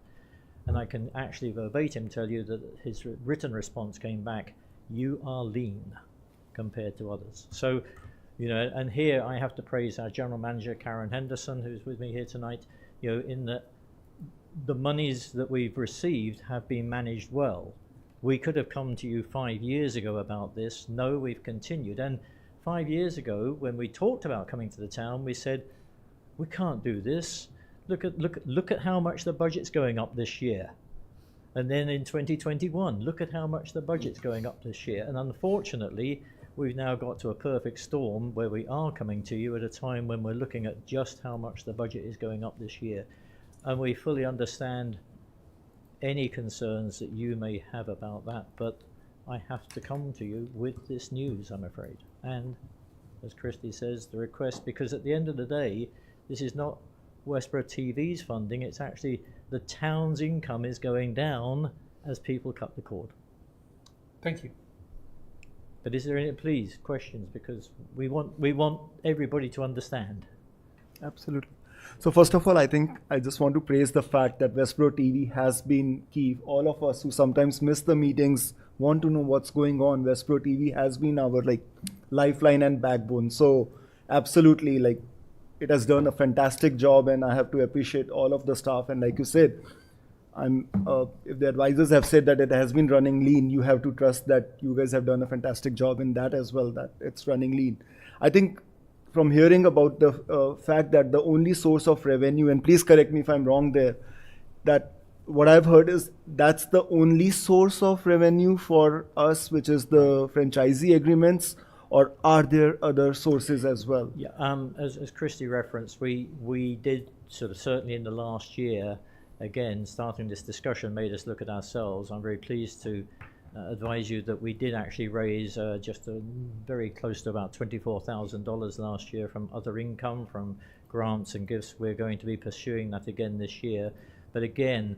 And I can actually verbatim tell you that his written response came back, you are lean compared to others. So, you know, and here I have to praise our general manager, Karen Henderson, who's with me here tonight, you know, in that the monies that we've received have been managed well. We could have come to you 5 years ago about this. No, we've continued. And 5 years ago, when we talked about coming to the town, we said, we can't do this. Look at how much the budget's going up this year. And then in 2021, look at how much the budget's going up this year. And unfortunately, we've now got to a perfect storm where we are coming to you at a time when we're looking at just how much the budget is going up this year. And we fully understand any concerns that you may have about that, but I have to come to you with this news, I'm afraid. And as Christy says, the request, because at the end of the day, this is not Westborough TV's funding, it's actually the town's income is going down as people cut the cord. Thank you. But is there any, please, questions, because we want everybody to understand. Absolutely. So first of all, I think I just want to praise the fact that Westborough TV has been key. All of us who sometimes miss the meetings want to know what's going on. Westborough TV has been our lifeline and backbone. So absolutely, it has done a fantastic job, and I have to appreciate all of the staff. And like you said, if the advisors have said that it has been running lean, you have to trust that you guys have done a fantastic job in that as well, that it's running lean. I think from hearing about the fact that the only source of revenue, and please correct me if I'm wrong there, that what I've heard is that's the only source of revenue for us, which is the franchisee agreements, or are there other sources as well? Yeah, as Christy referenced, we did sort of certainly in the last year, again, starting this discussion made us look at ourselves. I'm very pleased to advise you that we did actually raise just very close to about $24,000 last year from other income, from grants and gifts. We're going to be pursuing that again this year. But again,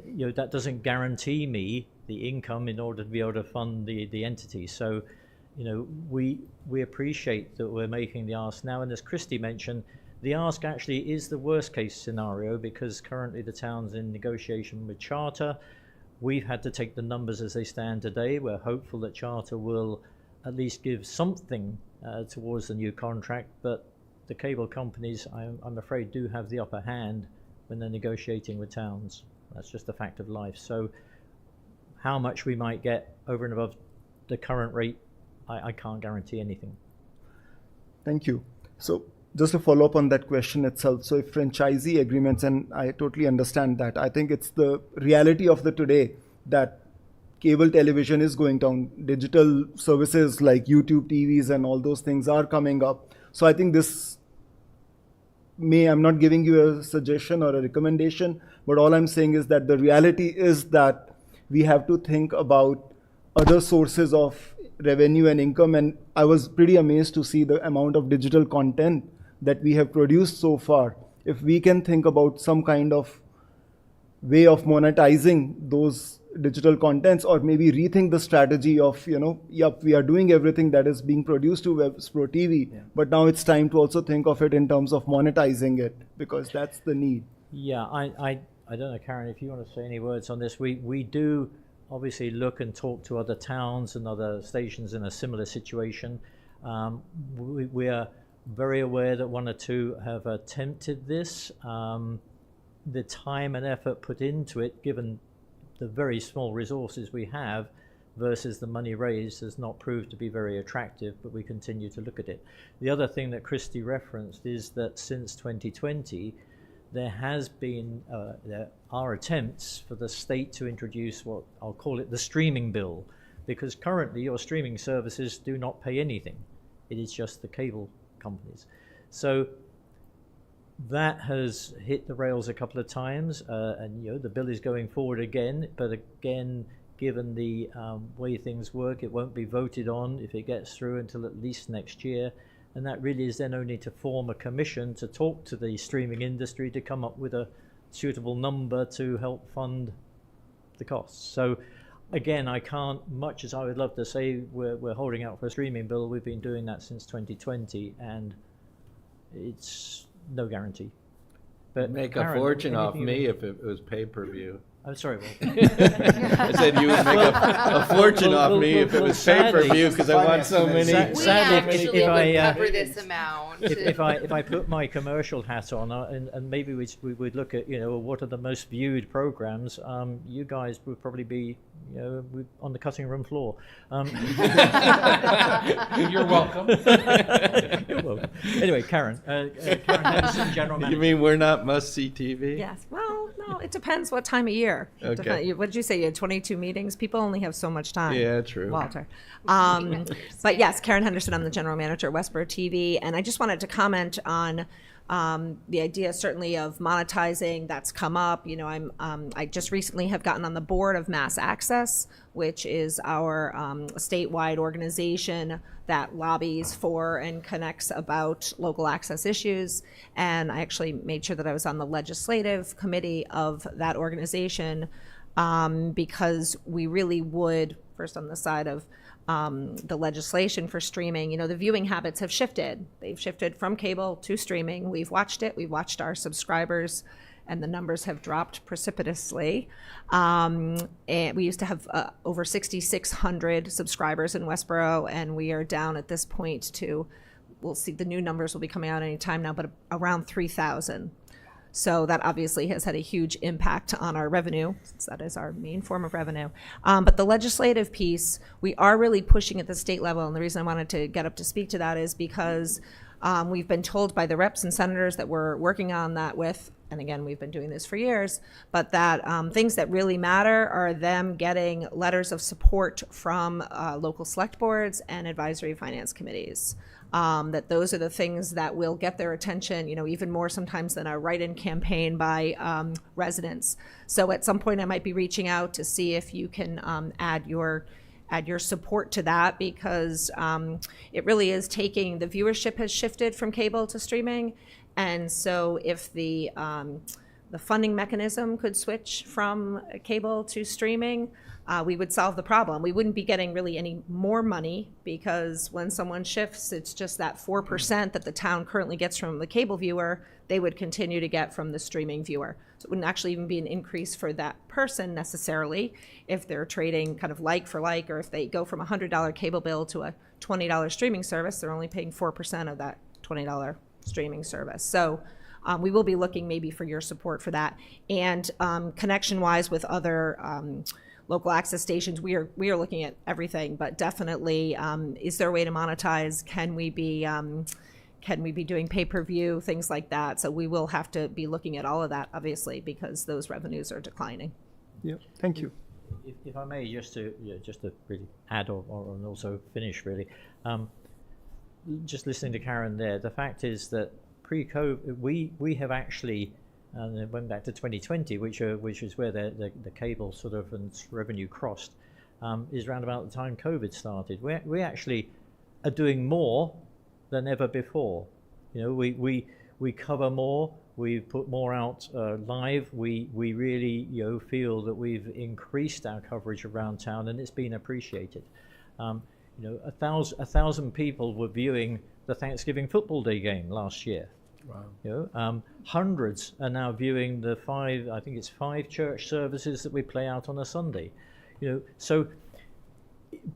you know, that doesn't guarantee me the income in order to be able to fund the entity. So, you know, we appreciate that we're making the ask now. And as Christy mentioned, the ask actually is the worst case scenario, because currently the town's in negotiation with Charter. We've had to take the numbers as they stand today. We're hopeful that Charter will at least give something towards the new contract, but the cable companies, I'm afraid, do have the upper hand when they're negotiating with towns. That's just a fact of life. So how much we might get over and above the current rate, I can't guarantee anything. Thank you. So just to follow up on that question itself, so if franchisee agreements, and I totally understand that, I think it's the reality of the today that cable television is going down, digital services like YouTube TVs and all those things are coming up. So I think I'm not giving you a suggestion or a recommendation, but all I'm saying is that the reality is that we have to think about other sources of revenue and income. And I was pretty amazed to see the amount of digital content that we have produced so far. If we can think about some kind of way of monetizing those digital contents, or maybe rethink the strategy of, we are doing everything that is being produced to Westborough TV, but now it's time to also think of it in terms of monetizing it, because that's the need. Yeah, I don't know, Karen, if you want to say any words on this. We do obviously look and talk to other towns and other stations in a similar situation. We are very aware that one or two have attempted this. The time and effort put into it, given the very small resources we have versus the money raised, has not proved to be very attractive, but we continue to look at it. The other thing that Christy referenced is that since 2020, there are attempts for the state to introduce what I'll call it the streaming bill, because currently your streaming services do not pay anything. It is just the cable companies. So that has hit the rails a couple of times, and the bill is going forward again. But again, given the way things work, it won't be voted on if it gets through until at least next year. And that really is then only to form a commission to talk to the streaming industry to come up with a suitable number to help fund the costs. So again, I can't, much as I would love to say we're holding out for a streaming bill, we've been doing that since 2020, and it's no guarantee. But Make a Karen, fortune off anything me you- if it was pay-per-view. I'm sorry, Will. I said you would make a fortune off me if it was sadly- pay-per-view because I want so many. Sa- We sadly, actually if I, would uh, cover this amount. if I put my commercial hat on and maybe we would look at, you know, what are the most viewed programs, you guys would probably be, you know, on the cutting room floor. You're welcome. You're welcome. Anyway, Karen Henderson, General Manager. You mean we're not must-see TV? Yes, well, no, it depends what time of year. Okay. What did you say, you had 22 meetings? People only have so much time. Yeah, true. Walter. But yes, Karen Henderson, I'm the general manager at Westborough TV, and I just wanted to comment on the idea certainly of monetizing. That's come up. You know, I just recently have gotten on the board of Mass Access, which is our statewide organization that lobbies for and connects about local access issues. And I actually made sure that I was on the legislative committee of that organization because we really would, first on the side of the legislation for streaming, you know, the viewing habits have shifted. They've shifted from cable to streaming. We've watched it. We've watched our subscribers, and the numbers have dropped precipitously. And we used to have over 6,600 subscribers in Westborough, and we are down at this point to, we'll see, the new numbers will be coming out any time now, but around 3,000. So that obviously has had a huge impact on our revenue, since that is our main form of revenue. But the legislative piece, we are really pushing at the state level. And the reason I wanted to get up to speak to that is because we've been told by the reps and senators that we're working on that with, and again, we've been doing this for years, but that things that really matter are them getting letters of support from local select boards and advisory finance committees. That those are the things that will get their attention, you know, even more sometimes than a write-in campaign by residents. So at some point I might be reaching out to see if you can add your support to that, because it really is taking, the viewership has shifted from cable to streaming. And so if the funding mechanism could switch from cable to streaming, we would solve the problem. We wouldn't be getting really any more money, because when someone shifts, it's just that 4% that the town currently gets from the cable viewer, they would continue to get from the streaming viewer. So it wouldn't actually even be an increase for that person necessarily if they're trading kind of like for like, or if they go from a $100 cable bill to a $20 streaming service, they're only paying 4% of that $20 streaming service. So we will be looking maybe for your support for that. And connection-wise with other local access stations, we are looking at everything, but definitely, is there a way to monetize? Can we be doing pay-per-view, things like that? So we will have to be looking at all of that, obviously, because those revenues are declining. Yeah, thank you. If I may, just to really add or also finish really, just listening to Karen there, the fact is that pre-COVID, we have actually, and it went back to 2020, which is where the cable sort of and revenue crossed, is around about the time COVID started. We actually are doing more than ever before. You know, we cover more, we put more out live. We really, you know, feel that we've increased our coverage around town, and it's been appreciated. You know, 1,000 people were viewing the Thanksgiving football day game last year. Wow. You know, hundreds are now viewing the five church services that we play out on a Sunday. You know, so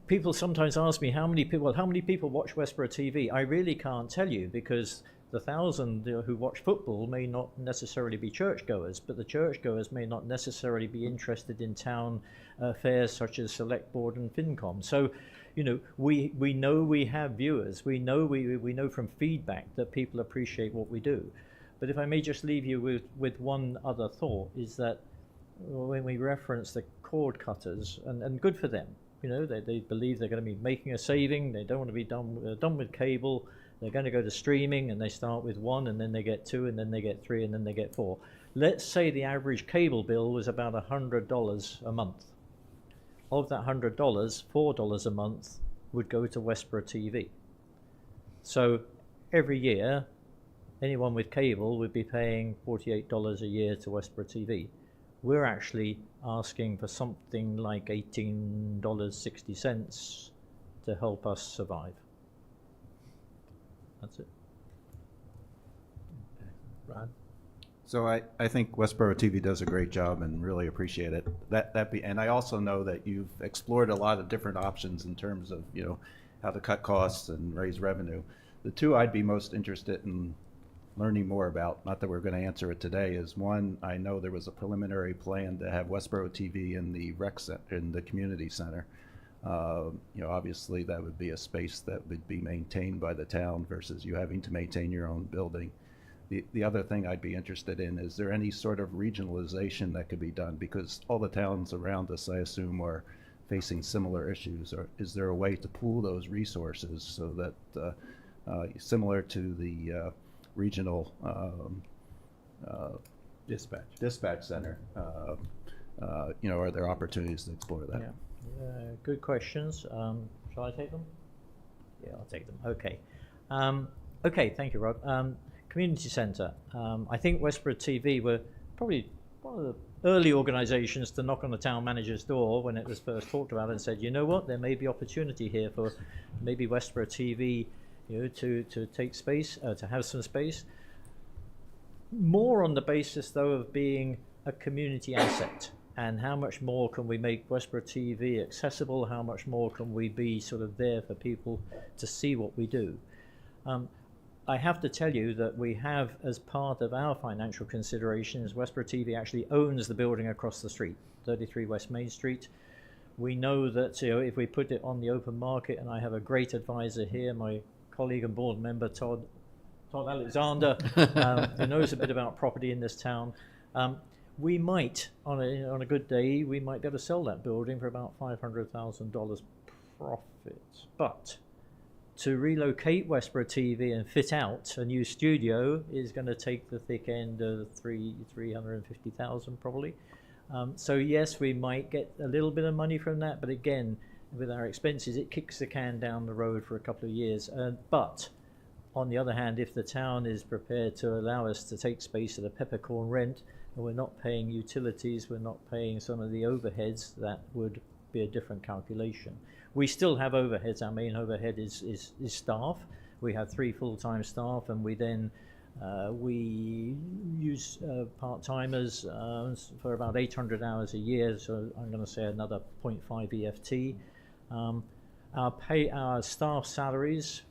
people sometimes ask me how many people watch Westborough TV. I really can't tell you, because the 1,000 who watch football may not necessarily be churchgoers, but the churchgoers may not necessarily be interested in town affairs such as Select Board and FinCom. So, you know, we know we have viewers. We know from feedback that people appreciate what we do. But if I may just leave you with one other thought, is that when we reference the cord cutters, and good for them, you know, they believe they're going to be making a saving. They don't want to be done with cable. They're going to go to streaming, and they start with 1, and then they get 2, and then they get 3, and then they get 4. Let's say the average cable bill was about $100 a month. Of that $100, $4 a month would go to Westborough TV. So every year, anyone with cable would be paying $48 a year to Westborough TV. We're actually asking for something like $18.60 to help us survive. That's it. Brad? So I think Westborough TV does a great job and really appreciate it. And I also know that you've explored a lot of different options in terms of, how to cut costs and raise revenue. The two I'd be most interested in learning more about, not that we're going to answer it today, is one, I know there was a preliminary plan to have Westborough TV in the in the community center. Obviously that would be a space that would be maintained by the town versus you having to maintain your own building. The other thing I'd be interested in, is there any sort of regionalization that could be done? Because all the towns around us, I assume, are facing similar issues. Or is there a way to pool those resources so that, similar to the regional dispatch center, are there opportunities to explore that? Yeah, good questions. Shall I take them? Yeah, I'll take them. Okay. Okay, thank you, Rod. Community Centre. I think Westborough TV were probably one of the early organisations to knock on the town manager's door when it was first talked about and said, you know what, there may be opportunity here for maybe Westborough TV, to take space, to have some space. More on the basis, though, of being a community asset. And how much more can we make Westborough TV accessible? How much more can we be sort of there for people to see what we do? I have to tell you that we have, as part of our financial considerations, Westborough TV actually owns the building across the street, 33 West Main Street. We know that if we put it on the open market, and I have a great advisor here, my colleague and board member Todd Alexander, who knows a bit about property in this town. We might, on a good day, we might be able to sell that building for about $500,000 profit. But to relocate Westborough TV and fit out a new studio is going to take the thick end of $350,000 probably. So yes, we might get a little bit of money from that, but again, with our expenses, it kicks the can down the road for a couple of years. But on the other hand, if the town is prepared to allow us to take space at a peppercorn rent, and we're not paying utilities, we're not paying some of the overheads, that would be a different calculation. We still have overheads. Our main overhead is staff. We have 3 full-time staff, and we then we use part-timers for about 800 hours a year, so I'm going to say another 0.5 EFT. Our staff salaries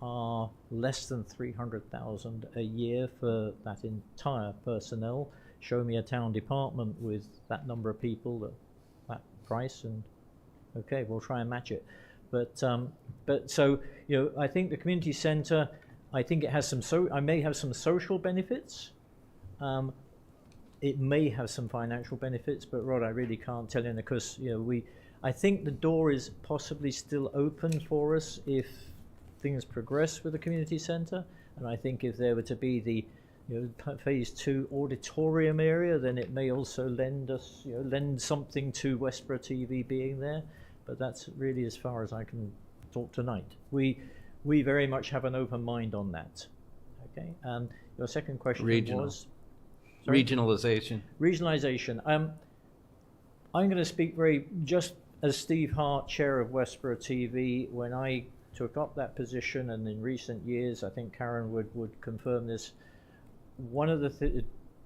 are less than $300,000 a year for that entire personnel. Show me a town department with that number of people, that price, and okay, we'll try and match it. But so I think the community centre, I think it has I may have some social benefits. It may have some financial benefits, but Rod, I really can't tell you, because I think the door is possibly still open for us if things progress with the community centre, and I think if there were to be the phase 2 auditorium area, then it may also lend something to Westborough TV being there. But that's really as far as I can talk tonight. We very much have an open mind on that. Okay. Your second question was regionalization. Regionalization. I'm going to speak just as Steve Hart, chair of Westborough TV. When I took up that position, and in recent years, I think Karen would confirm this. One of the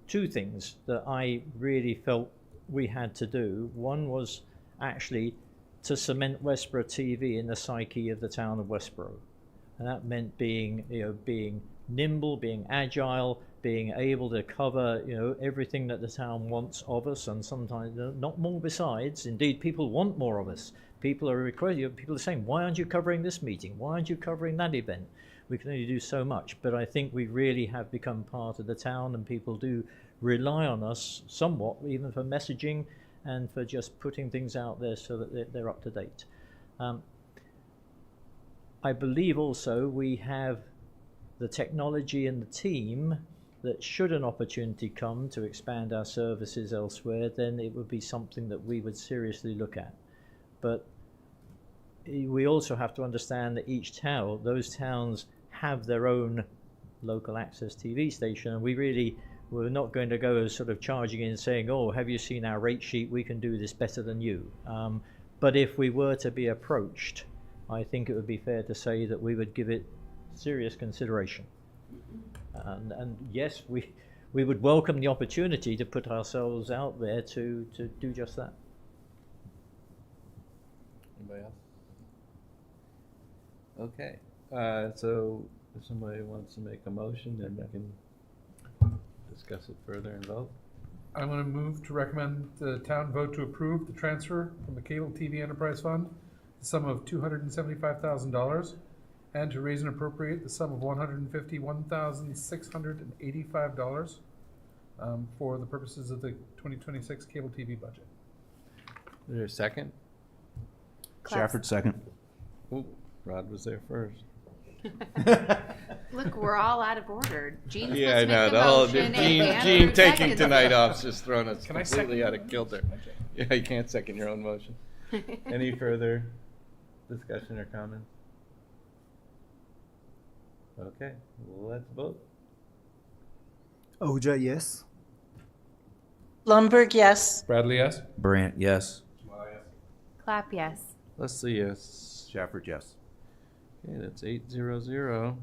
2 things that I really felt we had to do. One was actually to cement Westborough TV in the psyche of the town of Westborough, and that meant being nimble, being agile, being able to cover everything that the town wants of us, and sometimes not more besides. Indeed, people want more of us. People are requesting. People are saying, "Why aren't you covering this meeting? Why aren't you covering that event?" We can only do so much, but I think we really have become part of the town, and people do rely on us somewhat, even for messaging and for just putting things out there so that they're up to date. I believe also we have the technology and the team that, should an opportunity come to expand our services elsewhere, then it would be something that we would seriously look at. But we also have to understand that those towns have their own local access TV station, and we're not going to go sort of charging in saying, "Oh, have you seen our rate sheet? We can do this better than you." But if we were to be approached, I think it would be fair to say that we would give it serious consideration. And yes, we would welcome the opportunity to put ourselves out there to do just that. Anybody else? Okay, so if somebody wants to make a motion, then we can discuss it further and vote. I'm going to move to recommend the town vote to approve the transfer from the Cable TV Enterprise Fund, the sum of $275,000, and to raise and appropriate the sum of $151,685 for the purposes of the 2026 cable TV budget. Is there a second? Shafford, second. Ooh, Rod was there first. Look, we're all out of order. Gene's Yeah, I supposed to know. make The the whole motion, and Gene Andrew taking seconds tonight it. off's just thrown us Can I completely second out of kilter. Okay. Yeah, you can't second your own motion. Any further discussion or comments? Okay, well, let's vote. Ahuja, yes. Lundberg, yes. Bradley, yes? Brant, yes. Clap, yes. Leslie, yes. Shafford, yes. Okay, that's 800.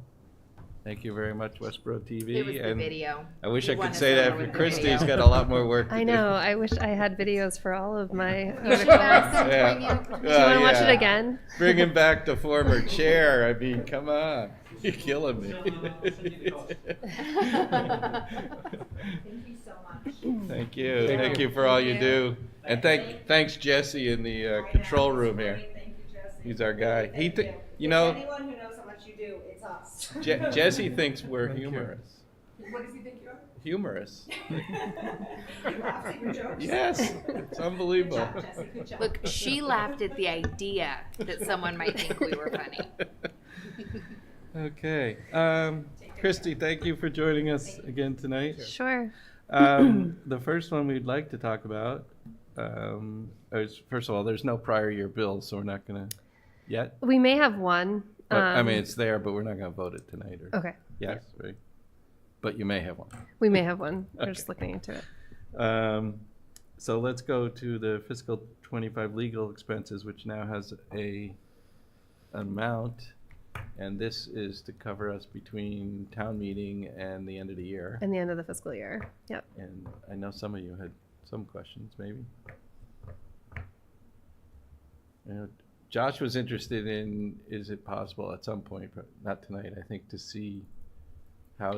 Thank you very much, Westborough TV. It was the and video. I wish You I won could us say over that, with but the Christy's video. got a lot more work to I do. know. I wish I had videos for all of my You should articles. ask them to Yeah. bring you- Do you want to watch it again? Bring him back to former chair. I mean, come on. You're killing me. Thank you so much. Thank you. Thank you for all you do. And thanks Jesse in the control room here. Thank you, Jesse. He's our guy. Thank You If know, anyone who knows how much you do, it's us. Jesse thinks we're Thank you. humorous. What does he think you are? Humorous. You laugh at your jokes? Yes, it's Good unbelievable. job, Jesse. Good job. Look, she laughed at the idea that someone might think we were funny. Okay. Christy, thank you for joining us again tonight. Sure. The first one we'd like to talk about is, first of all, there's no prior year bills, so we're not going to yet. We may have one. But, I mean, it's there, but we're not going to vote it tonight. Or, Okay. Yes, right? But you may have one. We may have one. We're Okay. just looking into it. So let's go to the fiscal 25 legal expenses, which now has a amount, and this is to cover us between town meeting and the end of the year. In the end of the fiscal year. Yep. And I know some of you had some questions, maybe. You know, Josh was interested in, is it possible at some point, but not tonight, I think, to see how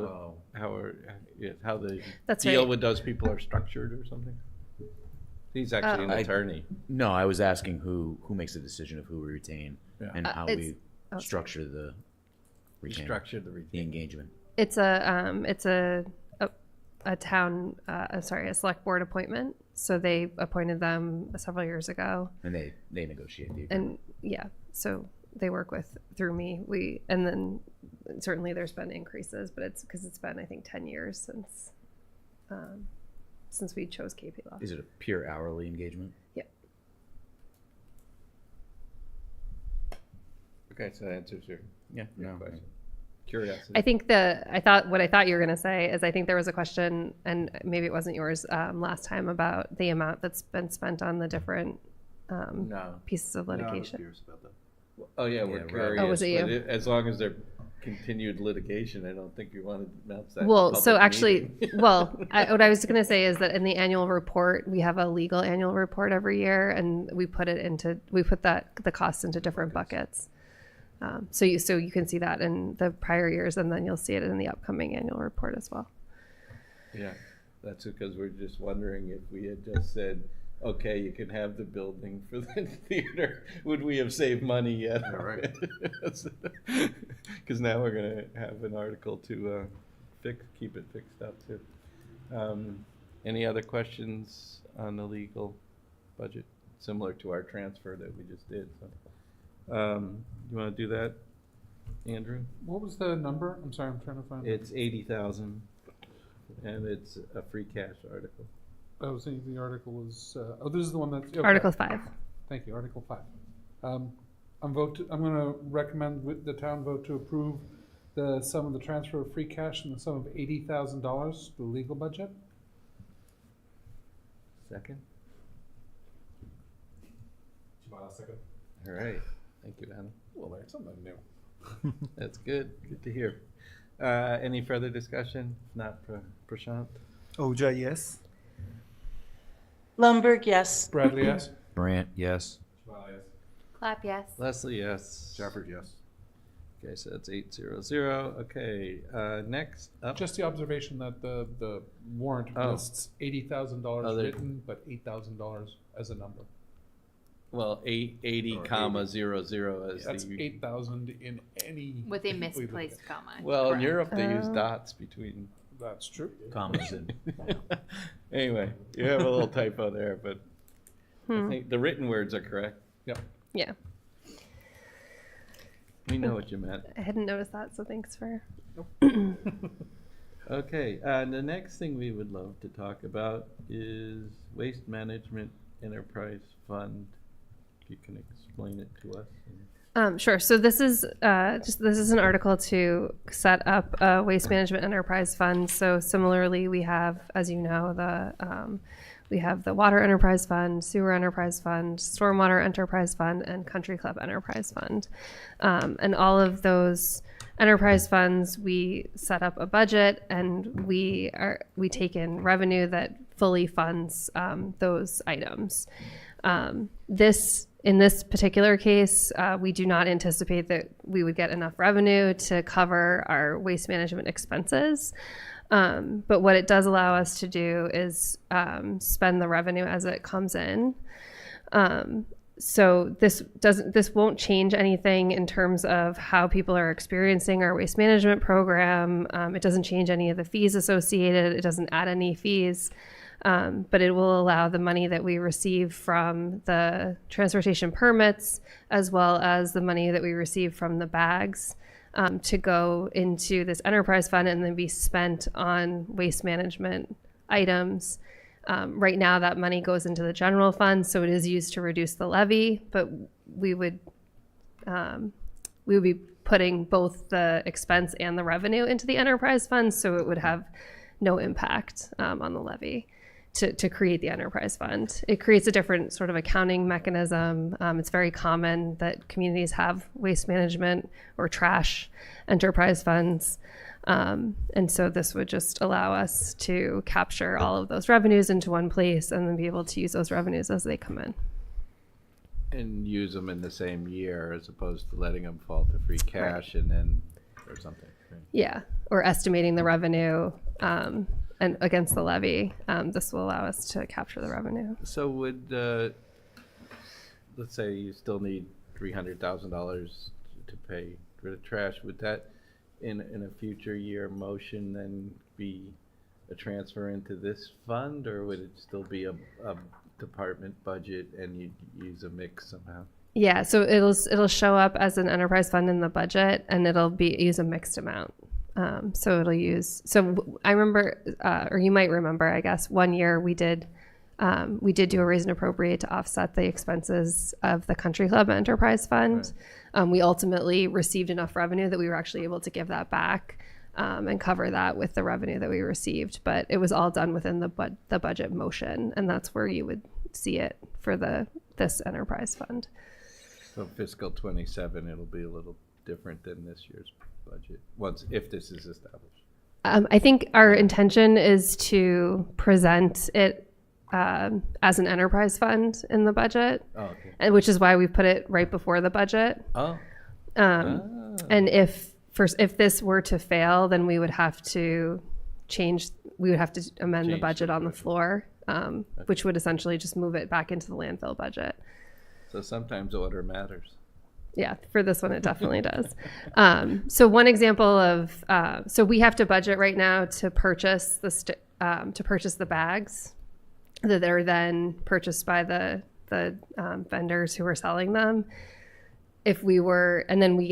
the That's deal right. with those people are structured or something. He's actually an I- attorney. No, I was asking who makes the decision of who we retain Yeah. and how it's- we sorry. structure the We retainer, structured the the retainer. engagement. It's a town, a select board appointment. So they appointed them several years ago. And they negotiate the agreement. And yeah, so they work through me. And then certainly there's been increases, but it's because it's been, I think, 10 years since we chose KP Law. Is it a pure hourly engagement? Yeah. Okay, so that answers your Yeah, no. question. Curiosity. I think what I thought you were going to say is I think there was a question, and maybe it wasn't yours last time, about the amount that's been spent on the different No. pieces of litigation. Oh, yeah, we're Yeah, right. curious. Oh, was it but you? as long as they're continued litigation, I don't think you want to announce that. in a Well, so public actually, meeting. what I was going to say is that in the annual report, we have a legal annual report every year, and we put the costs into different buckets. So you can see that in the prior years, and then you'll see it in the upcoming annual report as well. Yeah, that's because we're just wondering if we had just said, okay, you can have the building for the theater, would we have saved money yet? Yeah, right. Because now we're gonna have an article to keep it fixed up too. Any other questions on the legal budget, similar to our transfer that we just did? So, you want to do that, Andrew? What was the number? I'm sorry, I'm trying to find it. It's 80,000, and it's a free cash article. I was thinking the article was, this is the one that's. Okay. Article 5. Thank you, Article 5. I'm going to recommend the town vote to approve the sum of the transfer of free cash in the sum of $80,000 to the legal budget. Second? Second. All right. Thank you, Adam. Well, there's something new. That's good. Good to hear. Any further discussion? Not for Prashant? Oja, yes. Lundberg, yes. Bradley, yes? Brant, yes. Clap, yes. Leslie, yes. Shepherd, yes. Okay, so that's 800. Okay, next up. Just the observation that the warrant Oh. lists $80,000 Oh, there- written, but $8,000 as a number. Well, 80, Or comma, 00 as That's the. 8,000 in any. With a way you look at misplaced it. comma. Well, in Correct. Europe, they use Oh. dots between. That's true. Commas and Anyway, you have a little typo there, but I Hmm. think the written words are correct. Yep. Yeah, We know what you meant. I hadn't noticed that, so thanks for. Okay, the next thing we would love to talk about is Waste Management Enterprise Fund. If you can explain it to us. Sure. So this is an article to set up a waste management enterprise fund. So similarly, we have, as you know, we have the water enterprise fund, sewer enterprise fund, stormwater enterprise fund, and country club enterprise fund. And all of those enterprise funds, we set up a budget, and we take in revenue that fully funds those items. In this particular case, we do not anticipate that we would get enough revenue to cover our waste management expenses. But what it does allow us to do is spend the revenue as it comes in. So this won't change anything in terms of how people are experiencing our waste management program. It doesn't change any of the fees associated. It doesn't add any fees. But it will allow the money that we receive from the transportation permits, as well as the money that we receive from the bags, to go into this enterprise fund and then be spent on waste management items. Right now, that money goes into the general fund, so it is used to reduce the levy, but we would be putting both the expense and the revenue into the enterprise fund, so it would have no impact on the levy. To create the enterprise fund. It creates a different sort of accounting mechanism. It's very common that communities have waste management or trash enterprise funds. And so this would just allow us to capture all of those revenues into one place and then be able to use those revenues as they come in. And use them in the same year as opposed to letting them fall to free cash and then, or something. Right? Yeah, or estimating the revenue and against the levy. This will allow us to capture the revenue. So would, let's say you still need $300,000 to pay for the trash, would that in a future year motion then be a transfer into this fund, or would it still be a department budget and you'd use a mix somehow? Yeah, so it'll show up as an enterprise fund in the budget, and it'll use a mixed amount. So I remember, or you might remember, I guess, one year we did do a raise and appropriate to offset the expenses of the country club enterprise fund. Right. We ultimately received enough revenue that we were actually able to give that back and cover that with the revenue that we received. But it was all done within the budget motion, and that's where you would see it for this enterprise fund. So fiscal 27, it'll be a little different than this year's budget if this is established. I think our intention is to present it as an enterprise fund in the budget, and which is why we put it right before the budget. And if this were to fail, then we would have to amend the budget on the floor, which would essentially just move it back into the landfill budget. So sometimes order matters. Yeah, for this one, it definitely does. So one example of, so we have to budget right now to purchase the bags that are then purchased by the vendors who are selling them. And then we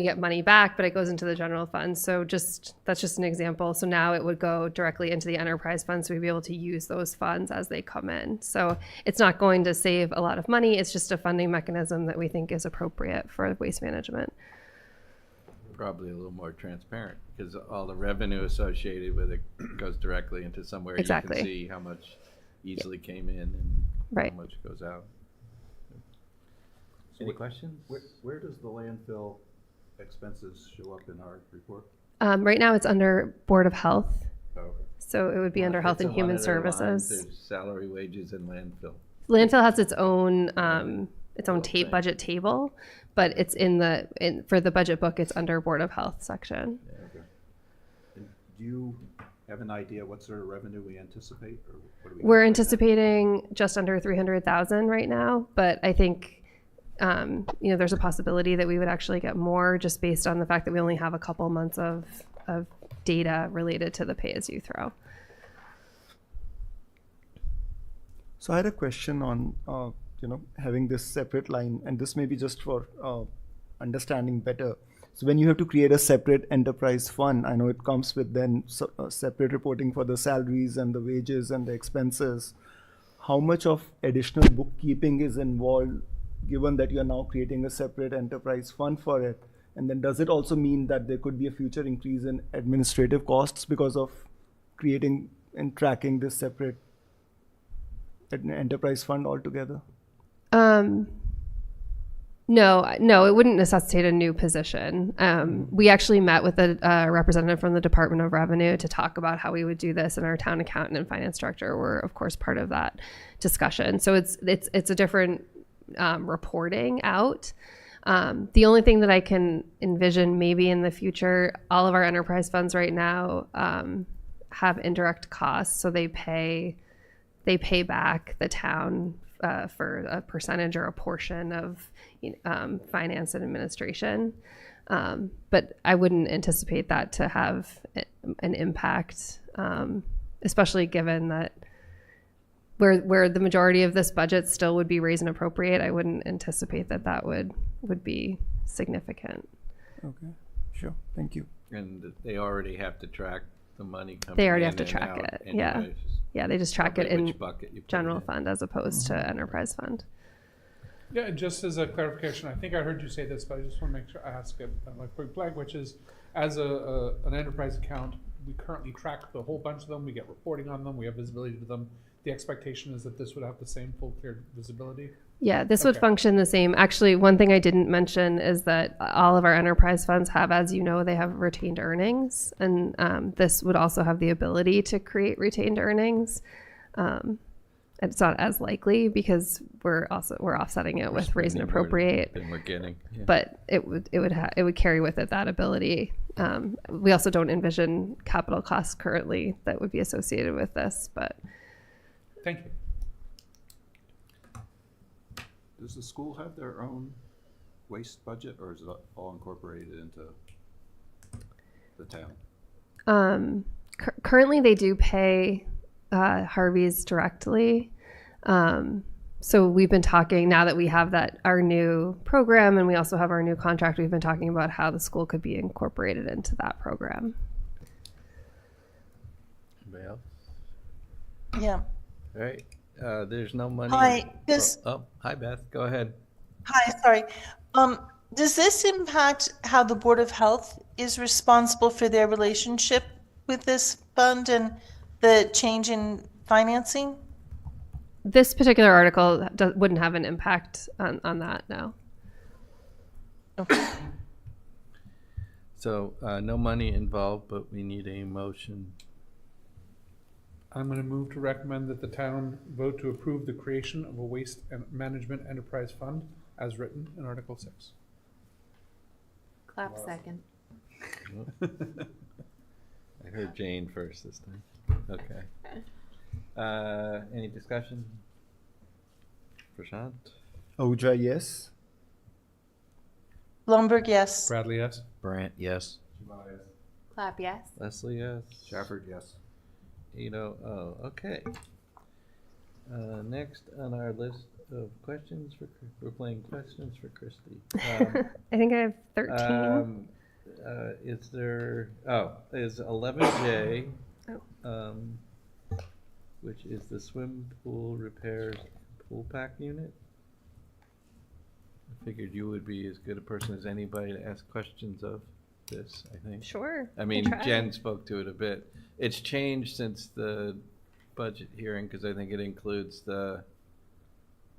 get money back, but it goes into the general fund. So that's just an example. So now it would go directly into the enterprise fund, so we'd be able to use those funds as they come in. So it's not going to save a lot of money. It's just a funding mechanism that we think is appropriate for waste management. Probably a little more transparent because all the revenue associated with it goes directly into somewhere Exactly. You can see how much easily came in and Right. how much goes out. So Any questions? Where does the landfill expenses show up in our report? Right now, it's under Board of Health, Oh. so it would be under Health It's and in Human one of their lines, Services. there's salary, wages, and landfill. Landfill has its own Okay. budget table, but it's for the budget book, it's under Board of Health section. And do you have an idea what sort of revenue we anticipate, or what do we? We're anticipating just under 300,000 right now, but I think there's a possibility that we would actually get more just based on the fact that we only have a couple months of data related to the pay-as-you-throw. So I had a question on, having this separate line, and this may be just for understanding better. So when you have to create a separate enterprise fund, I know it comes with then separate reporting for the salaries and the wages and the expenses. How much of additional bookkeeping is involved, given that you are now creating a separate enterprise fund for it? And then does it also mean that there could be a future increase in administrative costs because of creating and tracking this separate enterprise fund altogether? No, it wouldn't necessitate a new position. We actually met with a representative from the Department of Revenue to talk about how we would do this, and our town accountant and finance director were, of course, part of that discussion. So it's a different reporting out. The only thing that I can envision maybe in the future, all of our enterprise funds right now have indirect costs, so they pay back the town for a percentage or a portion of finance and administration. But I wouldn't anticipate that to have an impact, especially given that where the majority of this budget still would be raise and appropriate. I wouldn't anticipate that would be significant. Okay, sure, thank you. And they already have to track the money coming in. They already have to and track out it, yeah. anyways. Yeah, they just track it Like in which bucket you put it general in. fund as opposed to enterprise fund. Yeah, and just as a clarification, I think I heard you say this, but I just want to make sure I ask it like point blank, which is, as an enterprise account, we currently track the whole bunch of them. We get reporting on them. We have visibility to them. The expectation is that this would have the same full clear visibility. Yeah, this would Okay. function the same. Actually, one thing I didn't mention is that all of our enterprise funds have, as you know, they have retained earnings, and this would also have the ability to create retained earnings. It's not as likely because we're offsetting it with raise and Spending more appropriate, than we're getting. Yeah. but it would carry with it that ability. We also don't envision capital costs currently that would be associated with this, but Thank you. Does the school have their own waste budget, or is it all incorporated into the town? Currently they do pay Harvey's directly. So we've been talking, now that we have our new program and we also have our new contract, we've been talking about how the school could be incorporated into that program. Anybody else? Yeah. All right, there's no money. Hi, this- Hi Beth, go ahead. Hi, sorry. Does this impact how the Board of Health is responsible for their relationship with this fund and the change in financing? This particular article wouldn't have an impact on that, no. Okay. So, no money involved, but we need a motion. I'm going to move to recommend that the town vote to approve the creation of a waste and management enterprise fund as written in Article 6. Clap second. I heard Jane first this time. Okay. Any discussion? Prashant? Ahuja, yes. Blumberg, yes. Bradley, yes? Brant, yes. Clap yes. Leslie, yes. Shafford, yes. Okay. Next on our list of questions we're playing questions for Christy. I think I have 13. Is 11J, Oh. which is the swim pool repairs pool pack unit. I figured you would be as good a person as anybody to ask questions of this, I think. Sure. I can mean, try. Jen spoke to it a bit. It's changed since the budget hearing because I think it includes the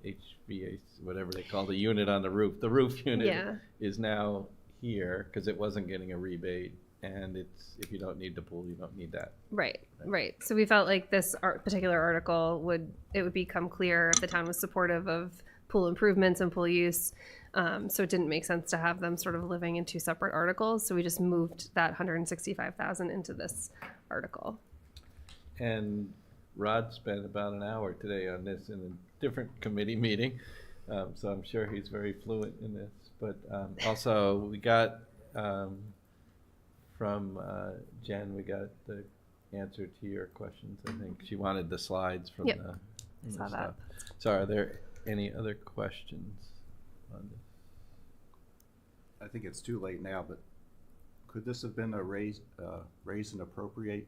HVAC, whatever they call the unit on the roof. The roof unit Yeah. is now here because it wasn't getting a rebate and it's, if you don't need the pool, you don't need that. Right, right. So we felt like this particular article would become clear if the town was supportive of pool improvements and pool use. So it didn't make sense to have them sort of living in two separate articles. So we just moved that 165,000 into this article. And Rod spent about an hour today on this in a different committee meeting, so I'm sure he's very fluent in this. But also, we got from Jen, we got the answer to your questions. I think she wanted the slides from Yep. the Saw that. stuff. So are there any other questions on this? I think it's too late now, but could this have been a raise and appropriate,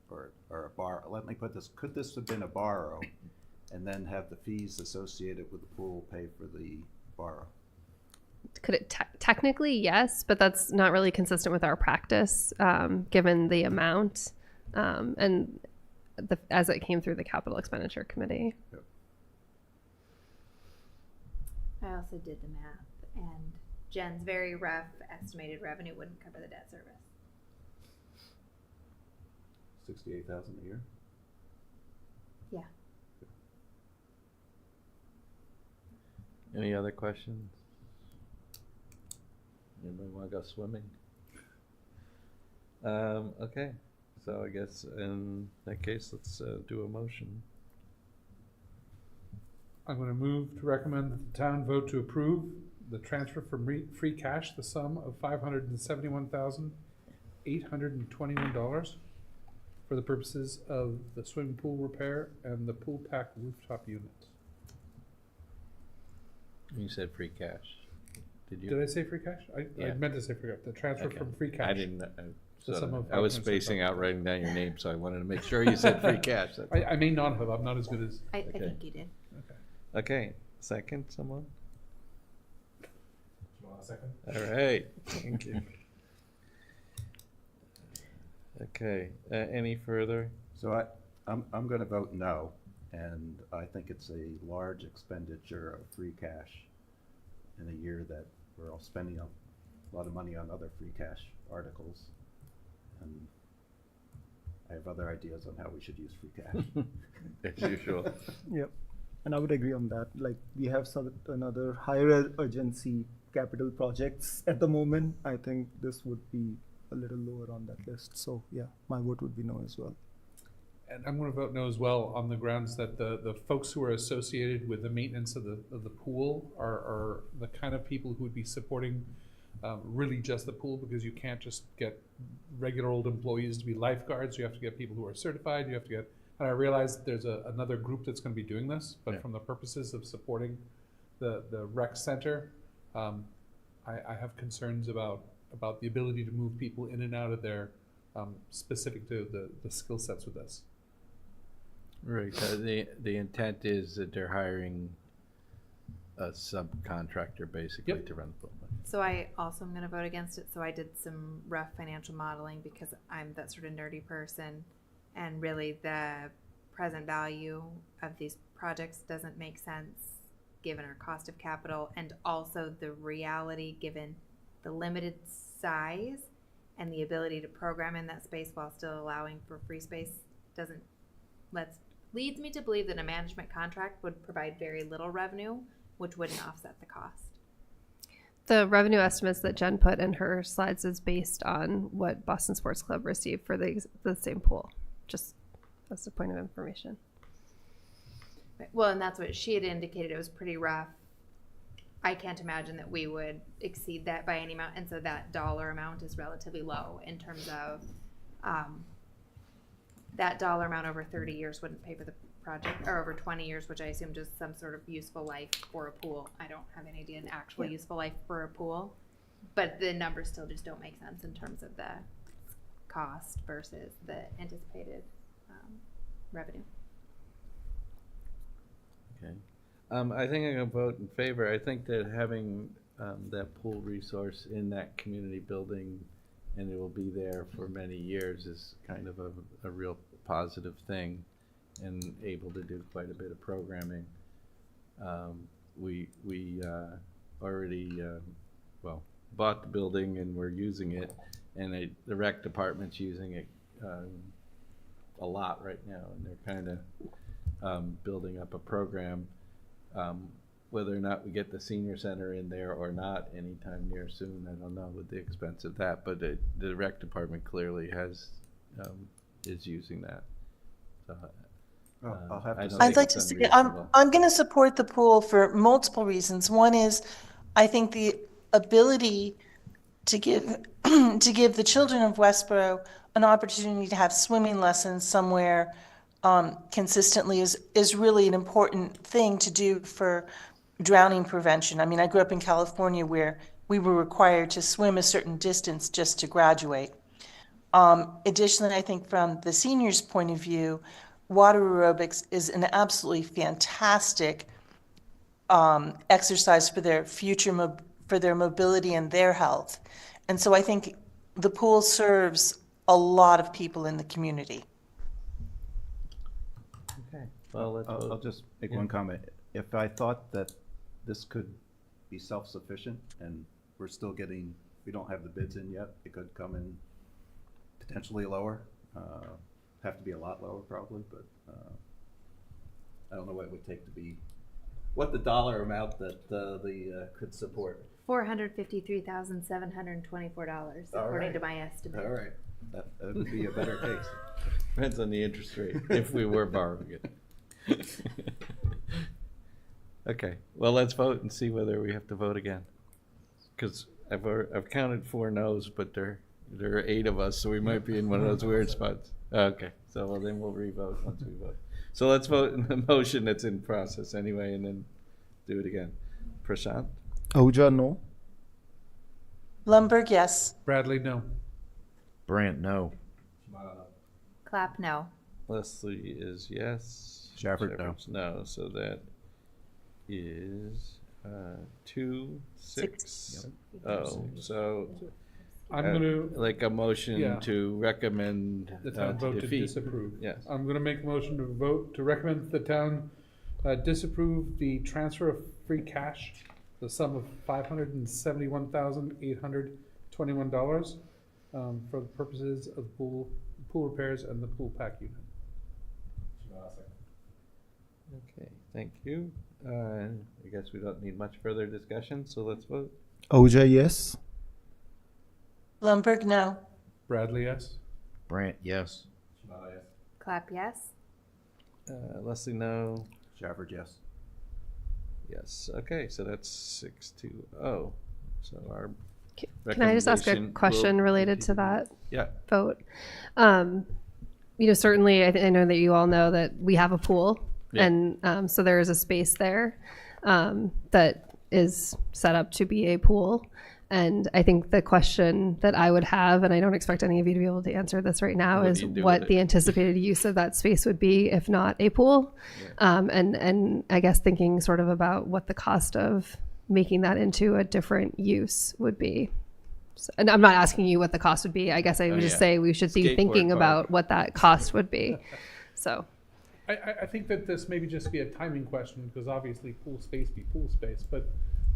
or a bar? Let me put this: could this have been a borrow, and then have the fees associated with the pool pay for the borrow? Could it technically, yes, but that's not really consistent with our practice, given the amount and as it came through the capital expenditure committee. Yep. I also did the math, and Jen's very rough estimated revenue wouldn't cover the debt service. 68,000 a year. Yeah. Any other questions? Anybody want to go swimming? Okay, so I guess in that case, let's do a motion. I'm going to move to recommend that the town vote to approve the transfer from free cash, the sum of $571,821 for the purposes of the swimming pool repair and the pool pack rooftop unit. You said free cash. Did you? Did I say free cash? I Yeah. meant to say free cash. The transfer Okay. from free cash. I didn't. The sum of I was 571,000. spacing out writing down your name, so I wanted to make sure you said free cash. That's all. I may not have. I'm not as good as. I Okay. think you did. Okay, second, someone? You want a second? All right, thank you. Okay, any further? So I'm going to vote no, and I think it's a large expenditure of free cash in a year that we're all spending a lot of money on other free cash articles, and I have other ideas on how we should use free cash. As usual. Yep. And I would agree on that. Like, we have another higher urgency capital projects at the moment. I think this would be a little lower on that list. So yeah, my vote would be no as well. And I'm going to vote no as well on the grounds that the folks who are associated with the maintenance of the pool are the kind of people who would be supporting really just the pool, because you can't just get regular old employees to be lifeguards. You have to get people who are certified. You have to get, and I realize that there's another group that's going to be doing this, but Yeah. from the purposes of supporting the rec center, I have concerns about the ability to move people in and out of there specific to the skill sets with this. Right, the intent is that they're hiring a subcontractor basically Yep. to run the pool. So I also am going to vote against it. So I did some rough financial modeling because I'm that sort of nerdy person, and really the present value of these projects doesn't make sense given our cost of capital, and also the reality given the limited size and the ability to program in that space while still allowing for free space leads me to believe that a management contract would provide very little revenue, which wouldn't offset the cost. The revenue estimates that Jen put in her slides is based on what Boston Sports Club received for the same pool. Just as a point of information. Right. Well, and that's what she had indicated. It was pretty rough. I can't imagine that we would exceed that by any amount, and so that dollar amount is relatively low in terms of that dollar amount over 30 years wouldn't pay for the project, or over 20 years, which I assume just some sort of useful life for a pool. I don't have any idea an actual useful life for a pool, but the numbers still just don't make sense in terms of the cost versus the anticipated revenue. Okay. I think I'm going to vote in favor. I think that having that pool resource in that community building, and it will be there for many years, is kind of a real positive thing, and able to do quite a bit of programming. We already bought the building and we're using it, and the rec department's using it a lot right now, and they're kind of building up a program. Whether or not we get the senior center in there or not anytime near soon, I don't know with the expense of that, but the rec department clearly has, is using that. So, I'll have I to don't say- I'd think like it's to see, unreasonable. I'm going to support the pool for multiple reasons. One is, I think the ability to give, to give the children of Westborough an opportunity to have swimming lessons somewhere consistently is really an important thing to do for drowning prevention. I mean, I grew up in California where we were required to swim a certain distance just to graduate. Additionally, I think from the seniors' point of view, water aerobics is an absolutely fantastic exercise for their future, for their mobility and their health. And so I think the pool serves a lot of people in the community. Okay, well, let's I'll vote. just make Yeah. one comment. If I thought that this could be self-sufficient and we're still getting, we don't have the bids in yet, it could come in potentially lower. Have to be a lot lower probably, but I don't know what it would take to be, what the dollar amount that could support. $453,724, All according right. to my estimate. All right, that would be a better case. Depends on the interest rate, if we were borrowing it. Okay, well, let's vote and see whether we have to vote again. Because I've counted 4 no's, but there are 8 of us, so we might be in one of those weird spots. Okay, so well, then we'll re-vote once we vote. So let's vote in the motion that's in process anyway, and then do it again. Prashant? Ahuja, no. Lumberg, yes. Bradley, no. Brant, no. Clap, no. Leslie is yes. Shafford, no. Shepherd's no, so that is 2, 6. Oh, so I'm going to, like a motion Yeah. to recommend the town vote to defeat. disapprove. Yes. I'm going to make a motion to vote to recommend the town disapprove the transfer of free cash, the sum of $571,821 for the purposes of pool repairs and the pool pack unit. Okay, thank you. I guess we don't need much further discussion, so let's vote. Ahuja, yes. Lumberg, no. Bradley, yes. Brant, yes. Clap, yes. Leslie, no. Shafford, yes. Yes, okay, so that's 6-0. So our Can I just ask a recommendation question will related to continue. that Yeah, vote? Certainly, I know that you all know that we have a pool, Yeah. and so there is a space there that is set up to be a pool. And I think the question that I would have, and I don't expect any of you to be able to answer this right now, What is do you do what with the it? anticipated use of that space would be if not a pool. And I guess thinking sort of about what the cost of making that into a different use would be. So, and I'm not asking you what the cost would be. I guess I would just yeah. say we should be Skateboard thinking park. about what that cost would be. So, I think that this maybe just be a timing question, because obviously pool space be pool space, but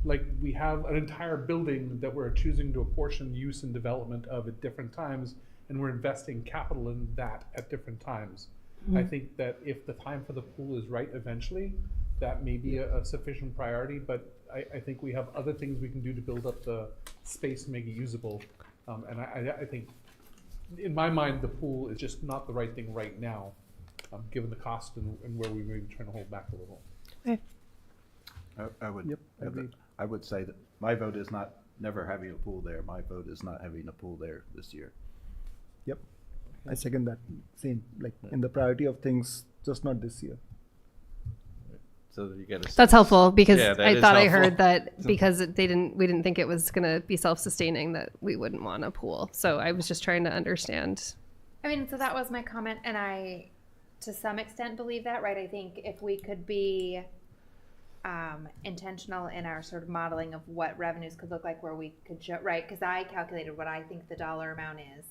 like we have an entire building that we're choosing to apportion use and development of at different times, and we're investing capital in that at different times. I think that if the time for the pool is right eventually, that may be a sufficient priority, but I think we have other things we can do to build up the space and make it usable. And I think, in my mind, the pool is just not the right thing right now, given the cost and where we may be trying to hold back a little. I would, Yep, agreed. I would say that my vote is not never having a pool there. My vote is not having a pool there this year. Yep. I second that. Same, like in the priority of things, just not this year. so that you get a. that's helpful because Yeah, that I is thought I helpful. heard that because we didn't think it was going to be self-sustaining, that we wouldn't want a pool. So I was just trying to understand. I mean, so that was my comment, and I, to some extent, believe that, right? I think if we could be intentional in our sort of modeling of what revenues could look like, where we could show, right? Because I calculated what I think the dollar amount is.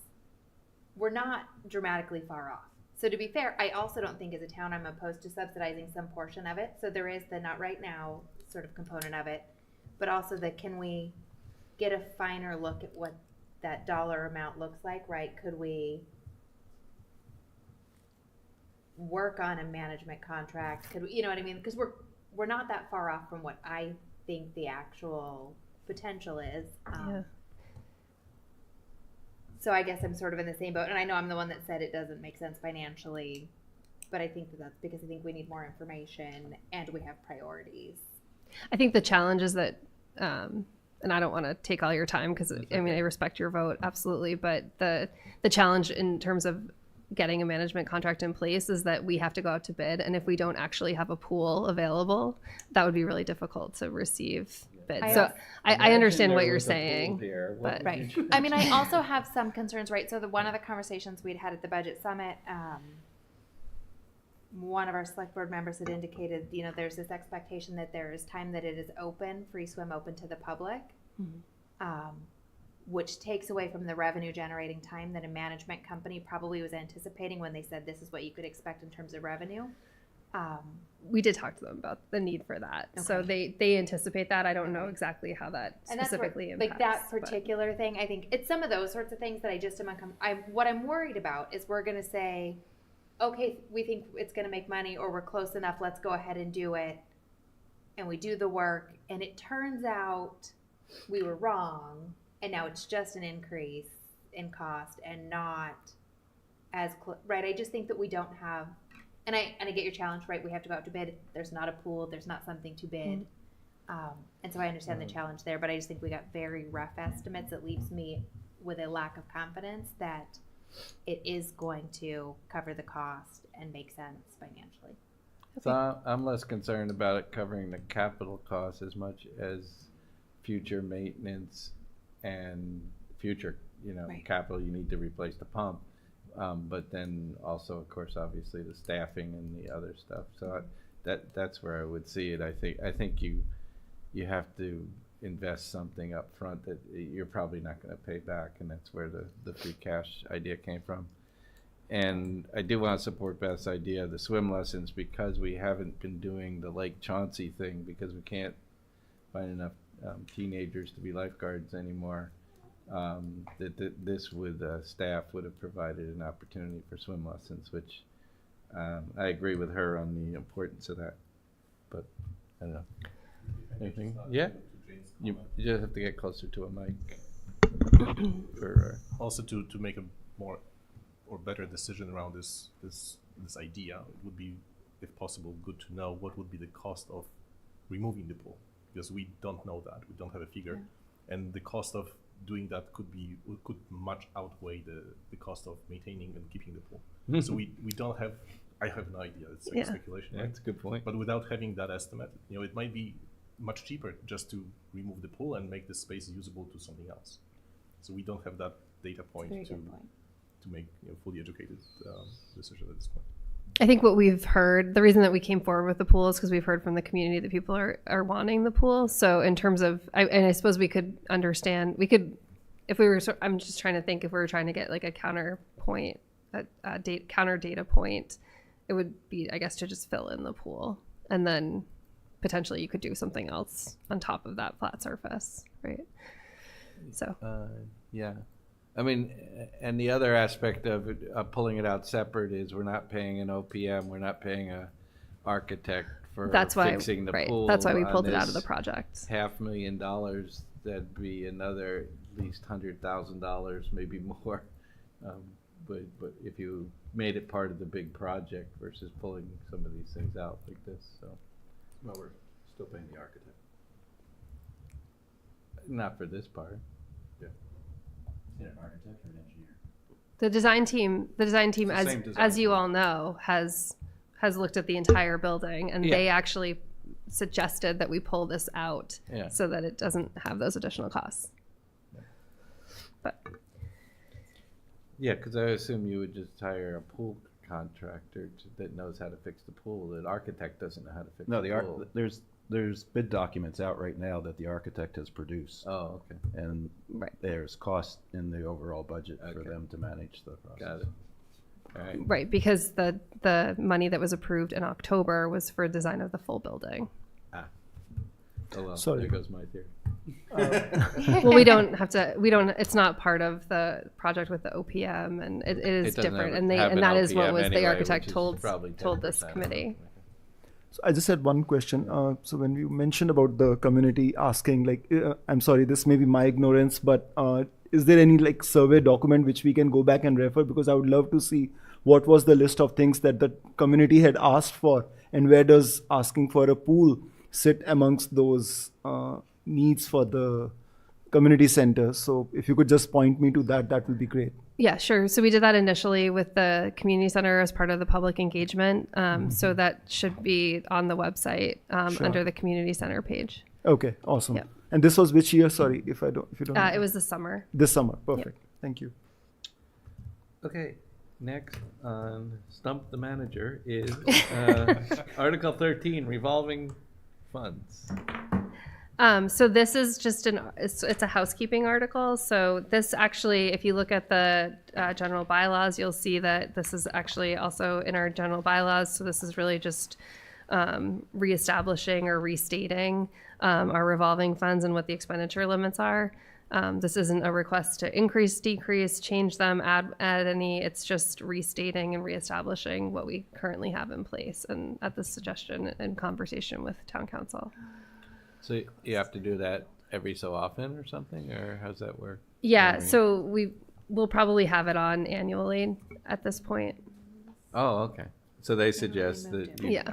We're not dramatically far off. So to be fair, I also don't think as a town I'm opposed to subsidizing some portion of it. So there is the not right now sort of component of it, but also the can we get a finer look at what that dollar amount looks like, right? Could we work on a management contract? Could we, you know what I mean? Because we're not that far off from what I think the actual potential is. Yeah. So I guess I'm sort of in the same boat, and I know I'm the one that said it doesn't make sense financially, but I think that's because I think we need more information and we have priorities. I think the challenge is that, and I don't want to take all your time because I mean I respect your vote absolutely, but the challenge in terms of getting a management contract in place is that we have to go out to bid, and if we don't actually have a pool available, that would be really difficult to receive bids. So I understand what you're saying, but Right. I mean, I also have some concerns, right? So one of the conversations we'd had at the budget summit, one of our select board members had indicated, you know, there's this expectation that there is time that it is open, free swim open to the public, which takes away from the revenue generating time that a management company probably was anticipating when they said this is what you could expect in terms of revenue. We did talk to them about the need for that. Okay. So they anticipate that. I don't know exactly how that specifically impacts. Like that particular thing, I think it's some of those sorts of things that I just am what I'm worried about is we're going to say, okay, we think it's going to make money or we're close enough, let's go ahead and do it. And we do the work and it turns out we were wrong and now it's just an increase in cost and not as right. I just think that we don't have, and I get your challenge, right? We have to go out to bid. There's not a pool. There's not something to bid. And so I understand the challenge there, but I just think we got very rough estimates. It leaves me with a lack of confidence that it is going to cover the cost and make sense financially. So I'm less concerned about it covering the capital costs as much as future maintenance and future, capital. You need to replace the pump, but then also, of course, obviously the staffing and the other stuff. So that's where I would see it. I think you have to invest something up front that you're probably not going to pay back, and that's where the free cash idea came from. And I do want to support Beth's idea of the swim lessons because we haven't been doing the Lake Chauncey thing because we can't find enough teenagers to be lifeguards anymore. This with staff would have provided an opportunity for swim lessons, which I agree with her on the importance of that. But I don't know. Anything? Yeah? You just have to get closer to a mic. Also, to make a more or better decision around this idea, it would be, if possible, good to know what would be the cost of removing the pool, because we don't know that. We don't have a figure, and the cost of doing that could much outweigh the cost of maintaining and keeping the pool. So we don't have. I have no idea. It's speculation. Yeah, right? That's a good point. But without having that estimate, it might be much cheaper just to remove the pool and make the space usable to something else. So we don't have that data point to make fully educated decision at this point. I think what we've heard, the reason that we came forward with the pool is because we've heard from the community that people are wanting the pool. So in terms of, I suppose we could understand, if we were, I'm just trying to think if we were trying to get like a counterpoint, counter data point, it would be, I guess, to just fill in the pool. And then potentially you could do something else on top of that flat surface, right? So. Yeah. I mean, and the other aspect of it, pulling it out separate is we're not paying an OPM, we're not paying a architect for fixing the pool. That's why we pulled it out of the project. $500,000, that'd be another at least $100,000, maybe more. But if you made it part of the big project versus pulling some of these things out like this, so. Well, we're still paying the architect. Not for this part. An architect or an engineer? The design team, as you all know, has looked at the entire building, and they actually suggested that we pull this out so that it doesn't have those additional costs. But yeah, because I assume you would just hire a pool contractor that knows how to fix the pool. The architect doesn't know how to fix the pool. There's bid documents out right now that the architect has produced. Oh, okay. And there's cost in the overall budget for them to manage the process. Got it. All right. Right, because the money that was approved in October was for design of the full building. Oh, well, Sorry. there goes my theory. Well, we don't, it's not part of the project with the OPM, and it is It doesn't different, have- and have an that is what OPM was the anyway, architect which is told probably this 10%. committee. So I just had one question. So when you mentioned about the community asking, like, I'm sorry, this may be my ignorance, but is there any like survey document which we can go back and refer? Because I would love to see what was the list of things that the community had asked for, and where does asking for a pool sit amongst those needs for the community center. So if you could just point me to that, that would be great. Yeah, sure. So we did that initially with the community center as part of the public engagement. So that should be on the website Sure. under the community center page. Okay, awesome. Yep. And this was which year? Sorry, if you don't. It mind. was this summer. This summer. Perfect. Thank you. Okay, next on Stump the Manager is Article 13, revolving funds. So this is just it's a housekeeping article. So this actually, if you look at the general bylaws, you'll see that this is actually also in our general bylaws. So this is really just reestablishing or restating our revolving funds and what the expenditure limits are. This isn't a request to increase, decrease, change them, add any. It's just restating and reestablishing what we currently have in place, and at the suggestion and conversation with town council. So you have to do that every so often or something, or how's that work? Yeah, so we'll probably have it on annually at this point. Oh, okay. So they suggest that you Yeah,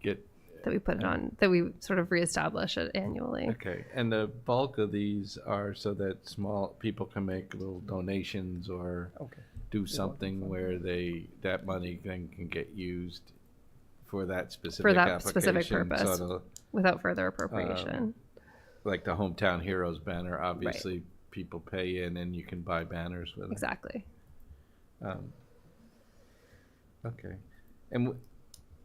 get, that we put it on, that we sort of reestablish it annually. okay. And the bulk of these are so that small people can make little donations or do something where that money then can get used for that specific For that application. specific purpose, Sort of, without further appropriation. like the Hometown Heroes banner, obviously people pay in and you can buy banners with it. Exactly. Okay. And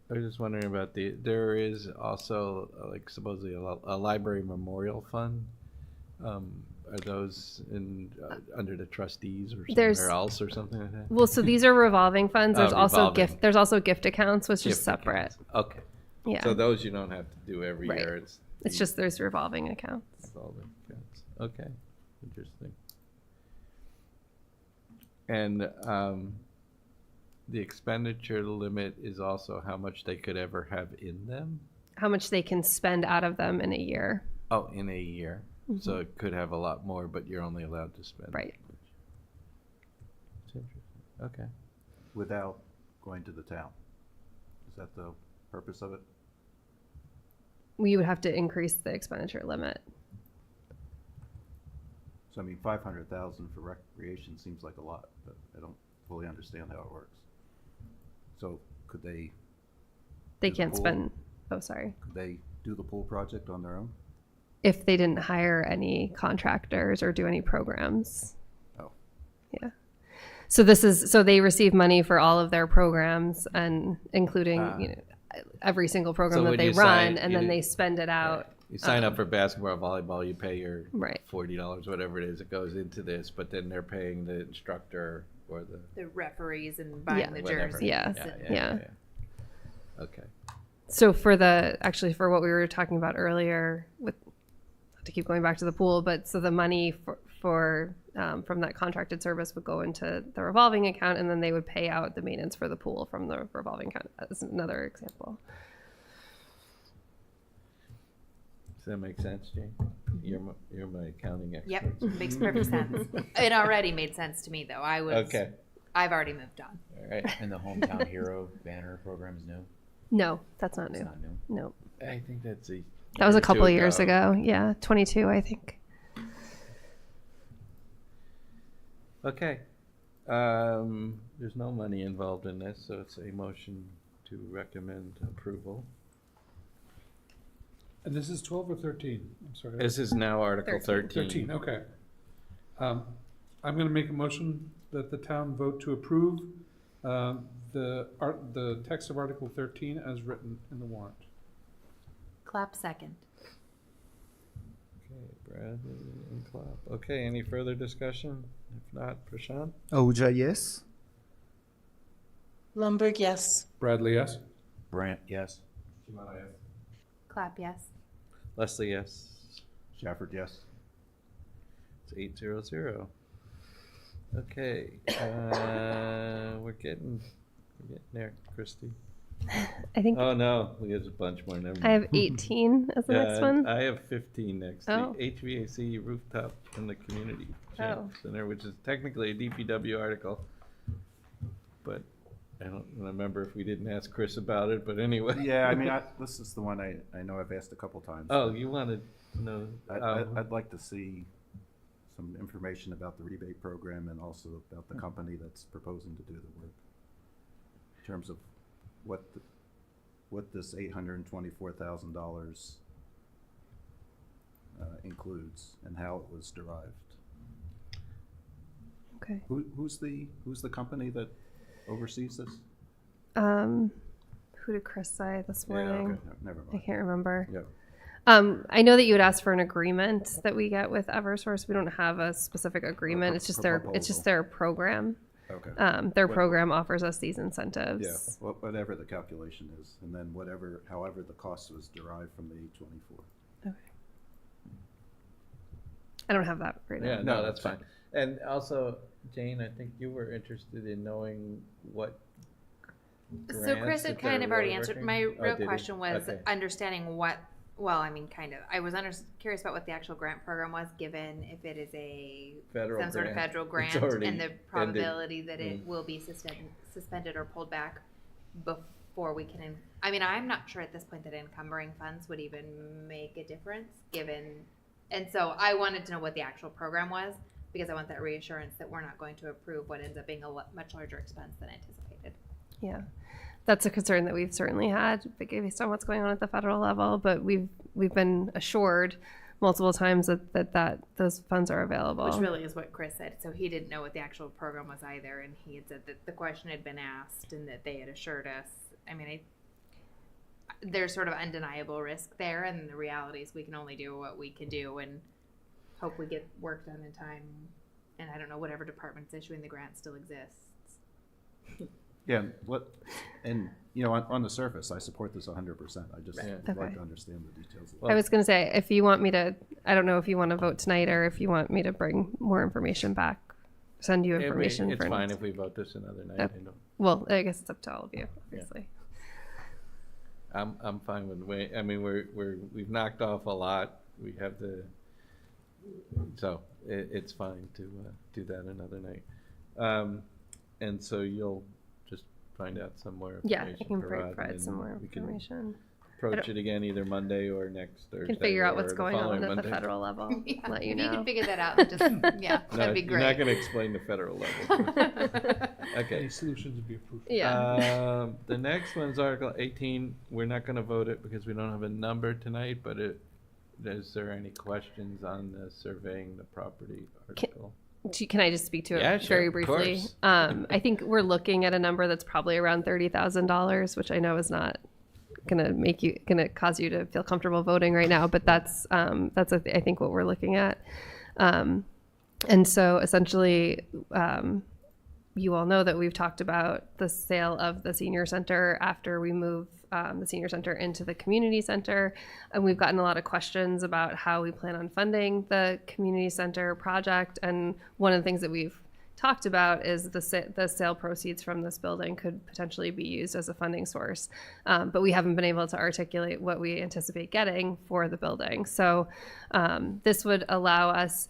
I was just wondering about there is also like supposedly a library memorial fund. Are those under the trustees or somewhere else or something like that? Well, so these are revolving funds. There's also revolving. There's also gift accounts, which is Gift separate. accounts. Okay. Yeah. So those you don't have to do every Right. year. It's just there's revolving accounts. revolving accounts. Okay. Interesting. And the expenditure limit is also how much they could ever have in them? How much they can spend out of them in a year. Oh, in a year. So it could have a lot more, but you're only allowed to spend. Right. It's interesting. Okay. Without going to the town. Is that the purpose of it? We would have to increase the expenditure limit. So I mean, 500,000 for recreation seems like a lot, but I don't fully understand how it works. So could they They do the can't pool? spend, oh, sorry. Could they do the pool project on their own? If they didn't hire any contractors or do any programs. Oh. Yeah. So so they receive money for all of their programs, and including every single program So that when they you run, sign- and you then did- they spend it out. You sign up for basketball, volleyball, you pay your Right. $40, whatever it is, it goes into this, but then they're paying the instructor or the referees and buying Yeah. the whatever. jerseys. Yeah. and- Yeah. Okay. So for for what we were talking about earlier, with not to keep going back to the pool, but so the money for from that contracted service would go into the revolving account, and then they would pay out the maintenance for the pool from the revolving account. That's another example. Does that make sense, Jane? You're my accounting expert. Yep, makes perfect sense. It already made sense to me, though. Okay. I've already moved on. All right. And the Hometown Hero banner program is new? No, that's not It's new. not new. No, I think that's that was year a or couple two of years ago. Yeah, 22, I think. Okay. There's no money involved in this, so it's a motion to recommend approval. And this is 12 or 13? I'm sorry. This is now Article 13. 13, okay. I'm going to make a motion that the town vote to approve the text of Article 13 as written in the warrant. Clap second. Okay, Bradley and Clapp. Okay, any further discussion? If not, Prashant? Ahuja, yes. Lundberg, yes. Bradley, yes? Brandt, yes. Clap yes. Leslie, yes. Jafford, yes. It's 800. Okay, we're getting there, Christy. I think Oh no, there's a bunch more. Never I have mind. 18 as the next one. I have 15 next. Oh. The HVAC rooftop in the community Oh. center, which is technically a DPW article, but I don't remember if we didn't ask Chris about it. But anyway. Yeah, I mean, this is the one I know I've asked a couple times. Oh, you wanted to know? I'd like to see some information about the rebate program and also about the company that's proposing to do the work. In terms of what this $824,000 includes and how it was derived. Okay. Who's the company that oversees this? Who did Chris say this morning? Yeah, okay. Never I mind. can't remember. Yeah. I know that you had asked for an agreement that we get with Eversource. We don't have a specific agreement. It's just their program. Okay. Their program offers us these incentives. Yeah, whatever the calculation is, and then however the cost was derived from the 824. Okay. I don't have that right now. Yeah, no, that's fine. And also, Jane, I think you were interested in knowing what. So Chris had kind of already answered. My real did he? question was Okay. understanding what. Well, I mean, kind of. I was curious about what the actual grant program was, given if it is some sort of federal grant, and the probability that it will be suspended or pulled back before we can. I mean, I'm not sure at this point that encumbering funds would even make a difference, and so I wanted to know what the actual program was, because I want that reassurance that we're not going to approve what ends up being a much larger expense than anticipated. Yeah, that's a concern that we've certainly had based on what's going on at the federal level. But we've been assured multiple times that those funds are available. Which really is what Chris said. So he didn't know what the actual program was either, and he had said that the question had been asked and that they had assured us. I mean, there's sort of undeniable risk there, and the reality is we can only do what we can do and hope we get work done in time. And I don't know, whatever department's issuing the grant still exists. Yeah, on the surface, I support this 100%. I just like to understand the details. I was going to say, if you want me to, I don't know if you want to vote tonight or if you want me to bring more information back, send you information. It's fine if we vote this another night. Okay. Well, I guess it's up to all of you, obviously. Yeah. I'm fine with the way. I mean, we've knocked off a lot. We have so it's fine to do that another night. And so you'll just find out some more information. Yeah, I can provide some more information. Approach it again either Monday or next Thursday. Can figure out what's or going on at Monday. the federal level. Yeah. Let you If know. you can figure that out, just, that'd be great. You're not going to explain the federal level. Okay. Any solutions would be approved. Yeah. The next one's Article 18. We're not going to vote it because we don't have a number tonight, but is there any questions on the surveying the property article? Can I just speak to it Yeah, very sure, briefly? of course. I think we're looking at a number that's probably around $30,000, which I know is not gonna cause you to feel comfortable voting right now, but that's I think what we're looking at. And so essentially, you all know that we've talked about the sale of the senior center after we move the senior center into the community center. And we've gotten a lot of questions about how we plan on funding the community center project. And one of the things that we've talked about is the sale proceeds from this building could potentially be used as a funding source. But we haven't been able to articulate what we anticipate getting for the building. So this would allow us,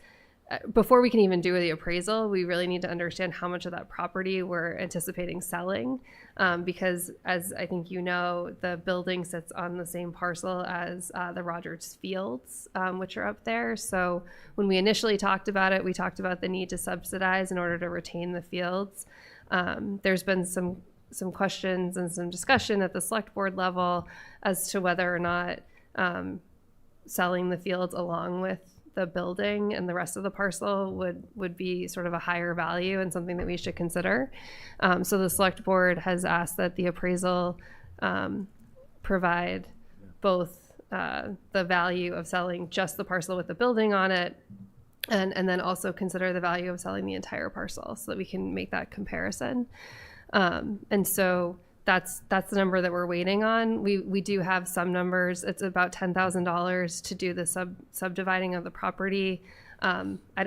before we can even do the appraisal, we really need to understand how much of that property we're anticipating selling. Because as I think you know, the building sits on the same parcel as the Rogers Fields, which are up there. So when we initially talked about it, we talked about the need to subsidize in order to retain the fields. There's been some questions and some discussion at the select board level as to whether or not selling the fields along with the building and the rest of the parcel would be sort of a higher value and something that we should consider. So the select board has asked that the appraisal provide both the value of selling just the parcel with the building on it, and then also consider the value of selling the entire parcel so that we can make that comparison. And so that's the number that we're waiting on. We do have some numbers. It's about $10,000 to do the subdividing of the property.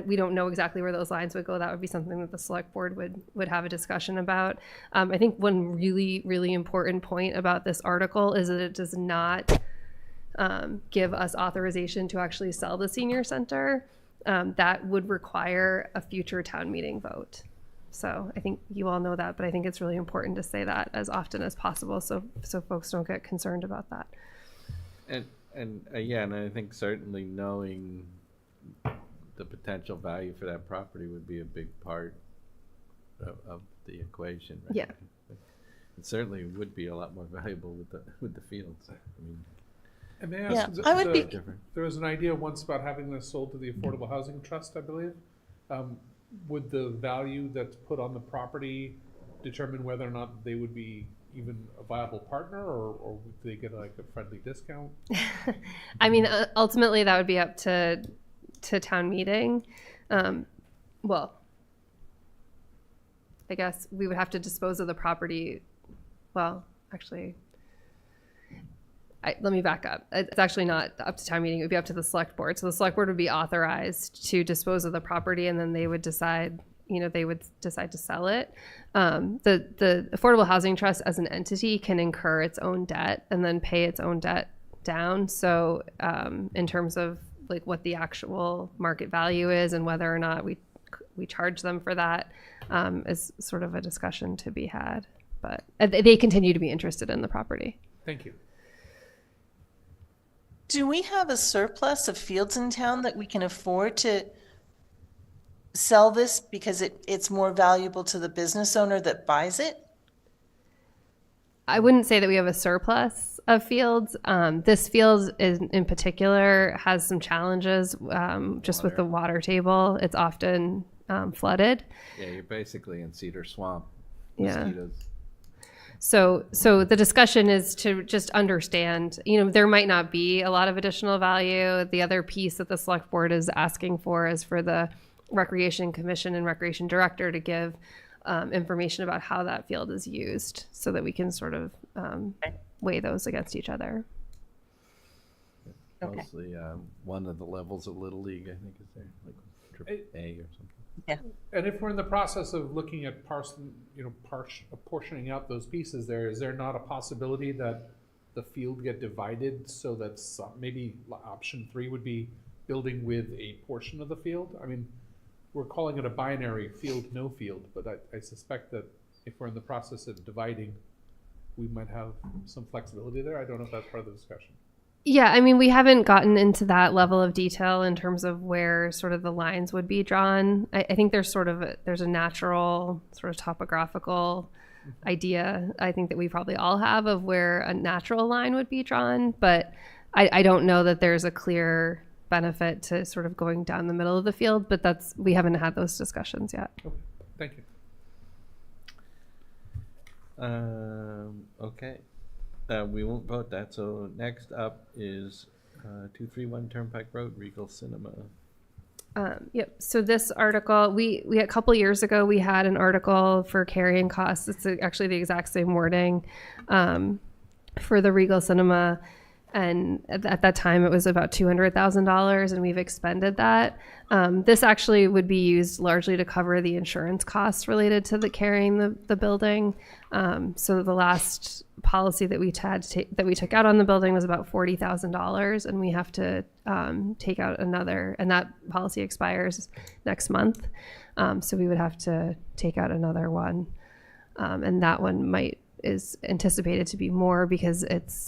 We don't know exactly where those lines would go. That would be something that the select board would have a discussion about. I think one really, really important point about this article is that it does not give us authorization to actually sell the senior center. That would require a future town meeting vote. So I think you all know that, but I think it's really important to say that as often as possible so folks don't get concerned about that. And again, I think certainly knowing the potential value for that property would be a big part of the equation. Right? Yeah. It certainly would be a lot more valuable with the fields. I mean, And may I ask, there was an idea once about having this sold to the Affordable Housing Trust, I believe. Would the value that's put on the property determine whether or not they would be even a viable partner, or would they get like a friendly discount? I mean, ultimately that would be up to town meeting. Well, I guess we would have to dispose of the property. Well, actually, let me back up. It's actually not up to town meeting. It would be up to the select board. So the select board would be authorized to dispose of the property, and then they would decide, to sell it. The Affordable Housing Trust as an entity can incur its own debt and then pay its own debt down. So in terms of like what the actual market value is and whether or not we charge them for that is sort of a discussion to be had. But they continue to be interested in the property. Thank you. Do we have a surplus of fields in town that we can afford to sell this because it's more valuable to the business owner that buys it? I wouldn't say that we have a surplus of fields. This field in particular has some challenges just with the water table. It's often flooded. Yeah, you're basically in Cedar Swamp. Yeah. Mosquitoes. So the discussion is to just understand, there might not be a lot of additional value. The other piece that the select board is asking for is for the Recreation Commission and Recreation Director to give information about how that field is used so that we can sort of weigh those against each other. Okay. Mostly one of the levels of Little League, I think, is there, like triple A or something. Yeah. And if we're in the process of looking at portioning out those pieces there, is there not a possibility that the field get divided so that maybe option 3 would be building with a portion of the field? I mean, we're calling it a binary field, no field, but I suspect that if we're in the process of dividing, we might have some flexibility there. I don't know if that's part of the discussion. Yeah, I mean, we haven't gotten into that level of detail in terms of where sort of the lines would be drawn. I think there's a natural sort of topographical idea, I think, that we probably all have of where a natural line would be drawn, but I don't know that there's a clear benefit to sort of going down the middle of the field, but we haven't had those discussions yet. Okay. Thank you. Okay. We won't vote that. So next up is 231 Turnpike Road, Regal Cinema. Yep. So this article, we a couple years ago, we had an article for carrying costs. It's actually the exact same wording for the Regal Cinema. And at that time, it was about $200,000, and we've expended that. This actually would be used largely to cover the insurance costs related to carrying the building. So the last policy that we took out on the building was about $40,000, and we have to take out another, and that policy expires next month. So we would have to take out another one, and that one is anticipated to be more because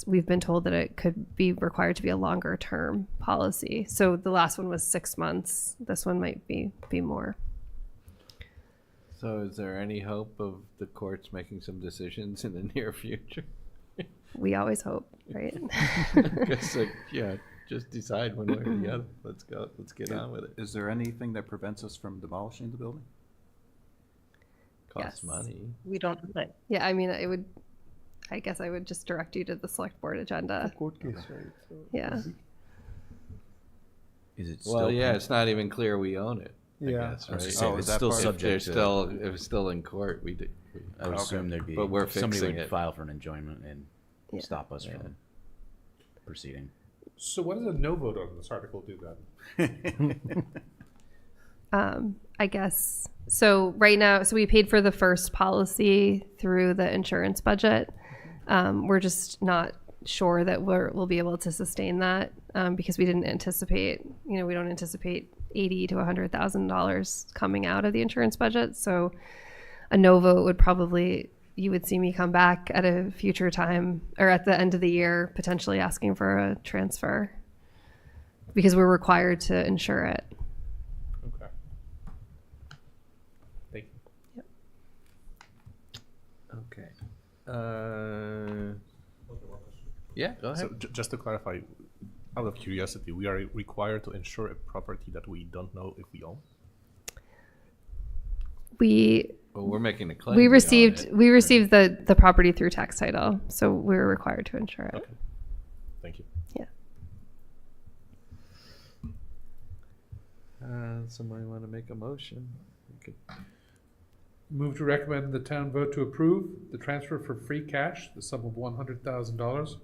we've been told that it could be required to be a longer term policy. So the last one was 6 months. This one might be more. So is there any hope of the courts making some decisions in the near future? We always hope, right? Guess, just decide one way or the other. Let's go. Let's get on with it. Is there anything that prevents us from demolishing the building? Costs Yes. money. We don't know that. Yeah, I mean, I guess I would just direct you to the select board agenda. Court case, right? So Yeah. Is it Well, still? yeah, it's not even clear we own it. Yeah. I guess, I was right? just saying, Oh, it's is that still part? subject to. If it's still in court, I would assume there'd be, But we're somebody fixing would it. file for an enjoyment and Yeah. stop us from proceeding. So what does a no vote on this article do then? I guess. So right now, so we paid for the first policy through the insurance budget. We're just not sure that we'll be able to sustain that because we didn't anticipate, we don't anticipate $80,000 to $100,000 coming out of the insurance budget. So a no vote would probably, you would see me come back at a future time or at the end of the year, potentially asking for a transfer because we're required to insure it. Okay. Thank you. Okay. Yeah, go ahead. So just to clarify, out of curiosity, we are required to insure a property that we don't know if we own? Well, we're making a claim. We own received it. the property through tax title, so we were required to insure it. Okay. Thank you. Yeah. Somebody want to make a motion? We could- Move to recommend the town vote to approve the transfer for free cash, the sum of $100,000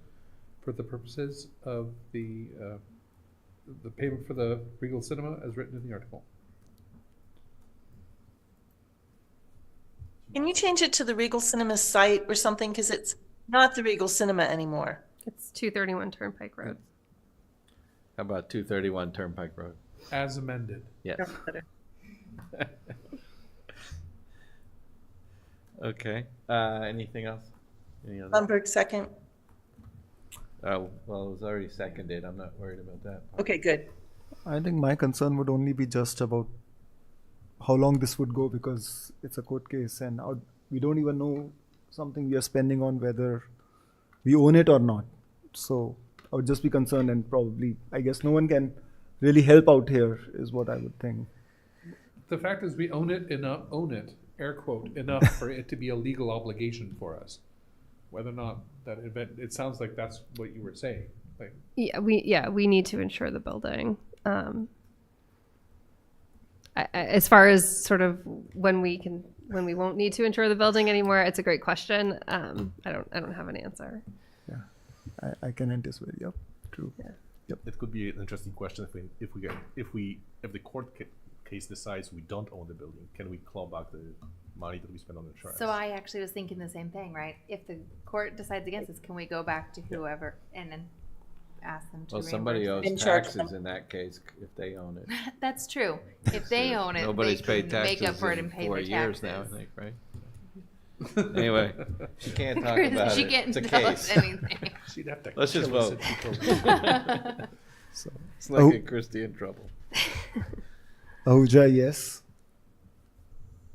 for the purposes of the payment for the Regal Cinema as written in the article. Can you change it to the Regal Cinema site or something? Because it's not the Regal Cinema anymore. It's 231 Turnpike Road. How about 231 Turnpike Road? As amended. Yes. Okay. Anything else? Any other? Lundberg, second. Oh, well, it was already seconded. I'm not worried about that. Okay, good. I think my concern would only be just about how long this would go because it's a court case and we don't even know something we are spending on whether we own it or not. So I would just be concerned and probably, I guess no one can really help out here is what I would think. The fact is we own it, air quote, enough for it to be a legal obligation for us. Whether or not that event, it sounds like that's what you were saying. Like, We need to insure the building. As far as sort of when we won't need to insure the building anymore, it's a great question. I don't have an answer. Yeah, I can anticipate. Yep, true. Yeah. Yep. It could be an interesting question if the court case decides we don't own the building, can we claw back the money that we spend on insurance? So I actually was thinking the same thing, right? If the court decides against us, can we go back to whoever and then ask them to Well, somebody owes In charge taxes them. in that case if they own it. That's true. If they own it, Nobody's they paid can make taxes up for it in and pay 4 their years taxes. now, I think, right? Anyway, she can't talk about She it. can't It's a tell us case. anything. she'd have to Let's just kill us vote. if she told us. So, It's like getting Christy in trouble. Ahuja, yes.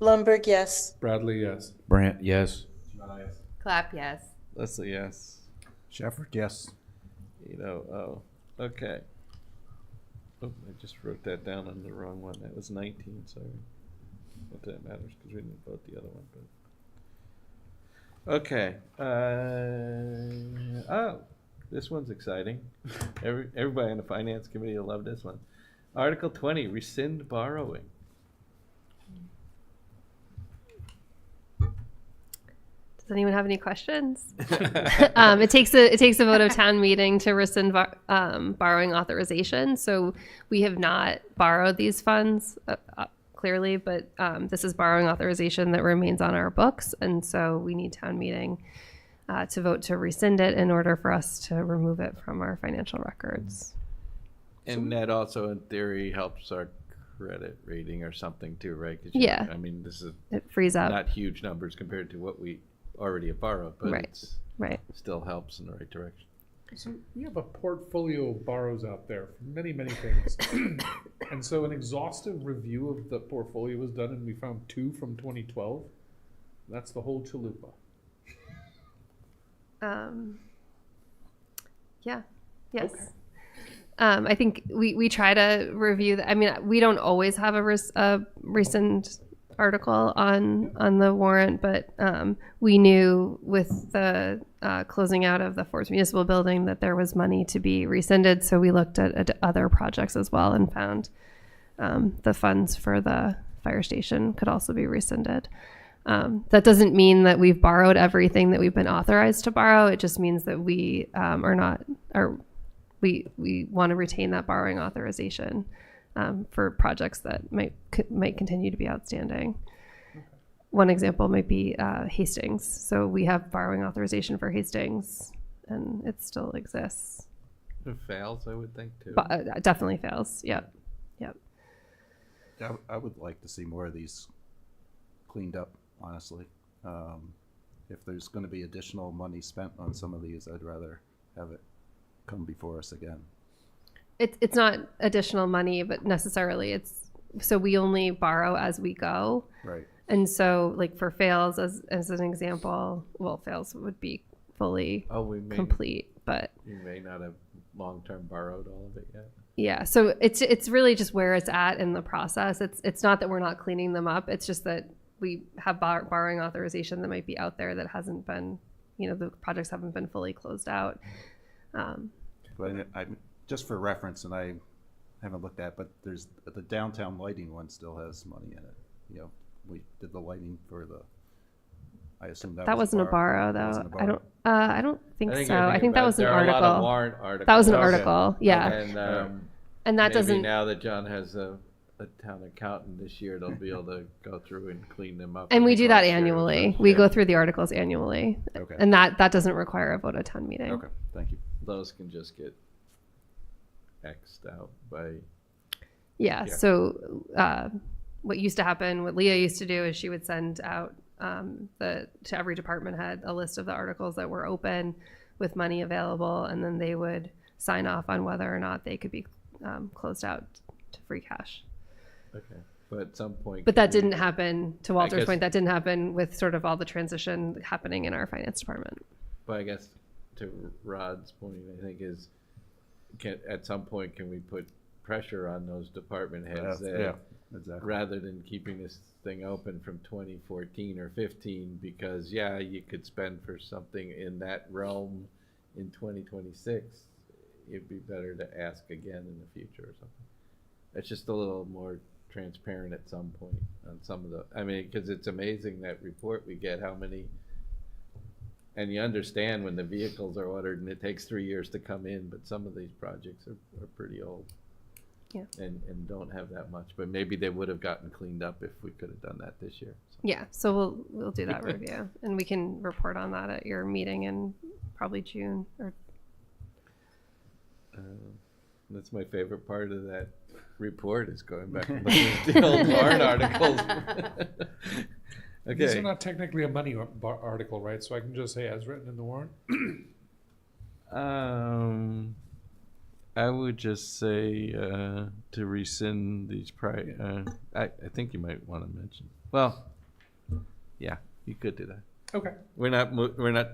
Lundberg, yes. Bradley, yes. Brant, yes. Clap, yes. Leslie, yes. Shefford, yes. Oh, okay. Oh, I just wrote that down on the wrong one. That was 19, sorry. Not that matters because we didn't vote the other one, but. Okay. Oh, this one's exciting. Everybody on the finance committee will love this one. Article 20, rescind borrowing. Does anyone have any questions? It takes a vote of town meeting to rescind borrowing authorization. So we have not borrowed these funds clearly, but this is borrowing authorization that remains on our books, and so we need town meeting to vote to rescind it in order for us to remove it from our financial records. And that also, in theory, helps our credit rating or something too, right? 'Cause Yeah. I mean, this is It frees up. not huge numbers compared to what we already have borrowed, but Right. it's Right. still helps in the right direction. So we have a portfolio of borrows out there for many, many things. And so an exhaustive review of the portfolio was done and we found 2 from 2012. That's the whole chalupa. Yeah. Yes. Okay. I think we try to review I mean, we don't always have a recent article on the warrant, but we knew with the closing out of the Forest Municipal Building that there was money to be rescinded. So we looked at other projects as well and found the funds for the fire station could also be rescinded. That doesn't mean that we've borrowed everything that we've been authorized to borrow. It just means that we we want to retain that borrowing authorization for projects that might continue to be outstanding. One example might be Hastings. So we have borrowing authorization for Hastings, and it still exists. It fails, I would think, too. But definitely fails. Yep. Yeah, I would like to see more of these cleaned up, honestly. If there's going to be additional money spent on some of these, I'd rather have it come before us again. It's not additional money, but necessarily so we only borrow as we go. Right. And so, like for fails, as an example, fails would be fully complete, but you may not have long-term borrowed all of it yet. Yeah, so it's really just where it's at in the process. It's not that we're not cleaning them up. It's just that we have borrowing authorization that might be out there that hasn't been, the projects haven't been fully closed out. But just for reference, and I haven't looked at, but there's the downtown lighting one still has money in it. We did the lighting for I assume that wasn't a borrow, though. Wasn't a borrow? I don't think so. I think that was an there are article. A lot of warrant articles. That was an article, yeah. And that maybe doesn't. Now that John has a town accountant this year, they'll be able to go through and clean them up. And we do that annually. We go through the articles annually. Okay. And that doesn't require a vote at town meeting. Okay, thank you. Those can just get X'd out by. Yeah. So what used to happen, what Leah used to do is she would send out to every department head a list of the articles that were open with money available, and then they would sign off on whether or not they could be closed out to free cash. Okay, but at some point. But that didn't happen, to Walter's point, that didn't happen with sort of all the transition happening in our finance department. But I guess to Rod's point, I think is, at some point, can we put pressure on those department heads that exactly. rather than keeping this thing open from 2014 or 15, because you could spend for something in that realm in 2026, it'd be better to ask again in the future or something. It's just a little more transparent at some point on some of because it's amazing that report we get, how many, and you understand when the vehicles are ordered and it takes 3 years to come in, but some of these projects are pretty old. Yeah. And don't have that much, but maybe they would have gotten cleaned up if we could have done that this year. So. Yeah, so we'll do that review, and we can report on that at your meeting in probably June. Or that's my favorite part of that report is going back and looking at the old warrant articles. Okay. These are not technically a money article, right? So I can just say as written in the warrant. I would just say to rescind these I think you might want to mention. Well, yeah, you could do that. Okay. We're not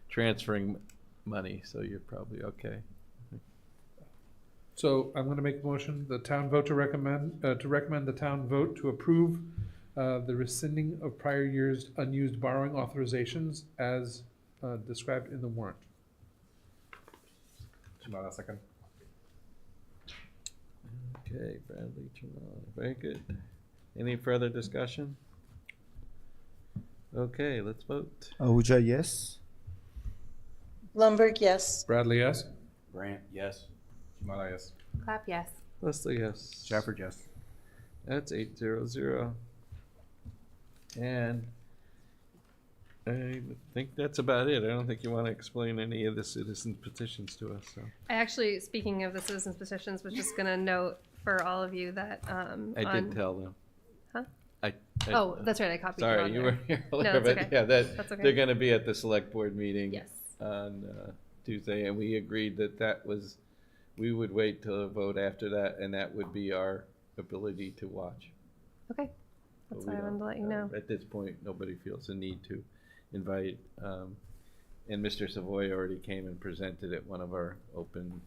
transferring money, so you're probably okay. So I'm going to make a motion, the town vote to recommend the town vote to approve the rescinding of prior year's unused borrowing authorizations as described in the warrant. Shimada, second. Okay, Bradley, Jamal, very good. Any further discussion? Okay, let's vote. Ahuja, yes. Lumberg, yes. Bradley, yes. Grant, yes. Shimada, yes. Clap, yes. Leslie, yes. Shafford, yes. That's 800. And I think that's about it. I don't think you want to explain any of the citizen petitions to us. So. I actually, speaking of the citizens petitions, was just going to note for all of you that I did tell them. Huh? Oh, that's right. I copied sorry, on you there. were here No, earlier, that's but okay. yeah, That's okay. they're going to be at the select board meeting Yes. on Tuesday, and we agreed that was we would wait till a vote after that, and that would be our ability to watch. Okay. That's why I wanted to let you know. At this point, nobody feels a need to invite, and Mr. Savoy already came and presented at one of our open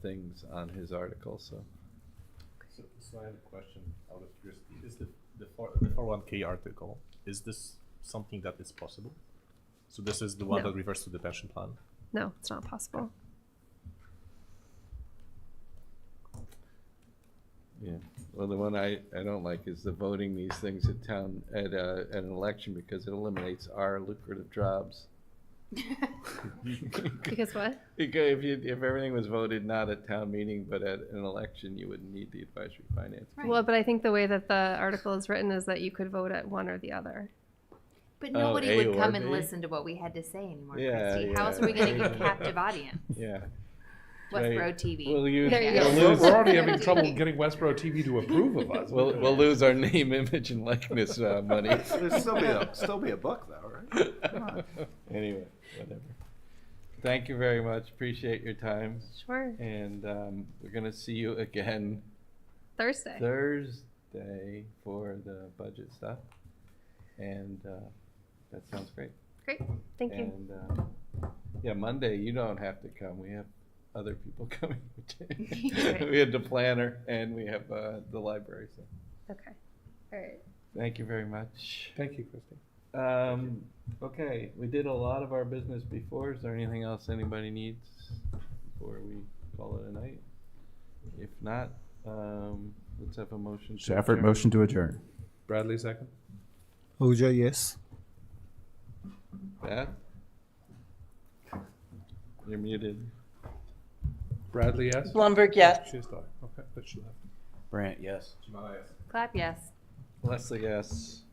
things on his article. So I have a question out of curiosity. Is the 401k article, is this something that is possible? So this is the one No. that refers to the pension plan? No, it's not possible. Yeah, well, the one I don't like is the voting these things at town, at an election, because it eliminates our lucrative jobs. Because what? Because if everything was voted not at town meeting, but at an election, you wouldn't need the advisory finance. Right. Well, but I think the way that the article is written is that you could vote at one or the other. But nobody A would or come and B? listen to what we had to say anymore, Yeah, Christy. How else yeah. are we going to get captive audience? Yeah. Westboro Right. TV. We'll use, There you we'll go. lose, We're already having trouble getting Westboro TV to approve of us. we'll lose our name, image, and likeness money. There'll still be a buck though, right? Come on. Anyway, whatever. Thank you very much. Appreciate your time. Sure. And we're going to see you again Thursday. Thursday for the budget stuff. And that sounds great. Great. Thank you. And yeah, Monday you don't have to come. We have other people coming. Right. We had the planner and we have the library. So Okay. All right. thank you very much. Thank you, Christy. Okay, we did a lot of our business before. Is there anything else anybody needs before we call it a night? If not, let's have a motion. to Shafford, adjourn. motion to adjourn. Bradley, second. Ahuja, yes. Beth? You're muted. Bradley, yes? Blumberg, yes. She's died. Okay, but she left. Brant, yes. Clap, yes. Leslie, yes.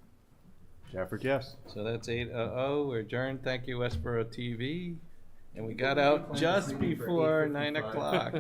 Shafford, yes. So that's 8:00. We're adjourned. Thank you, Westboro TV. And we got out just before 9 o'clock.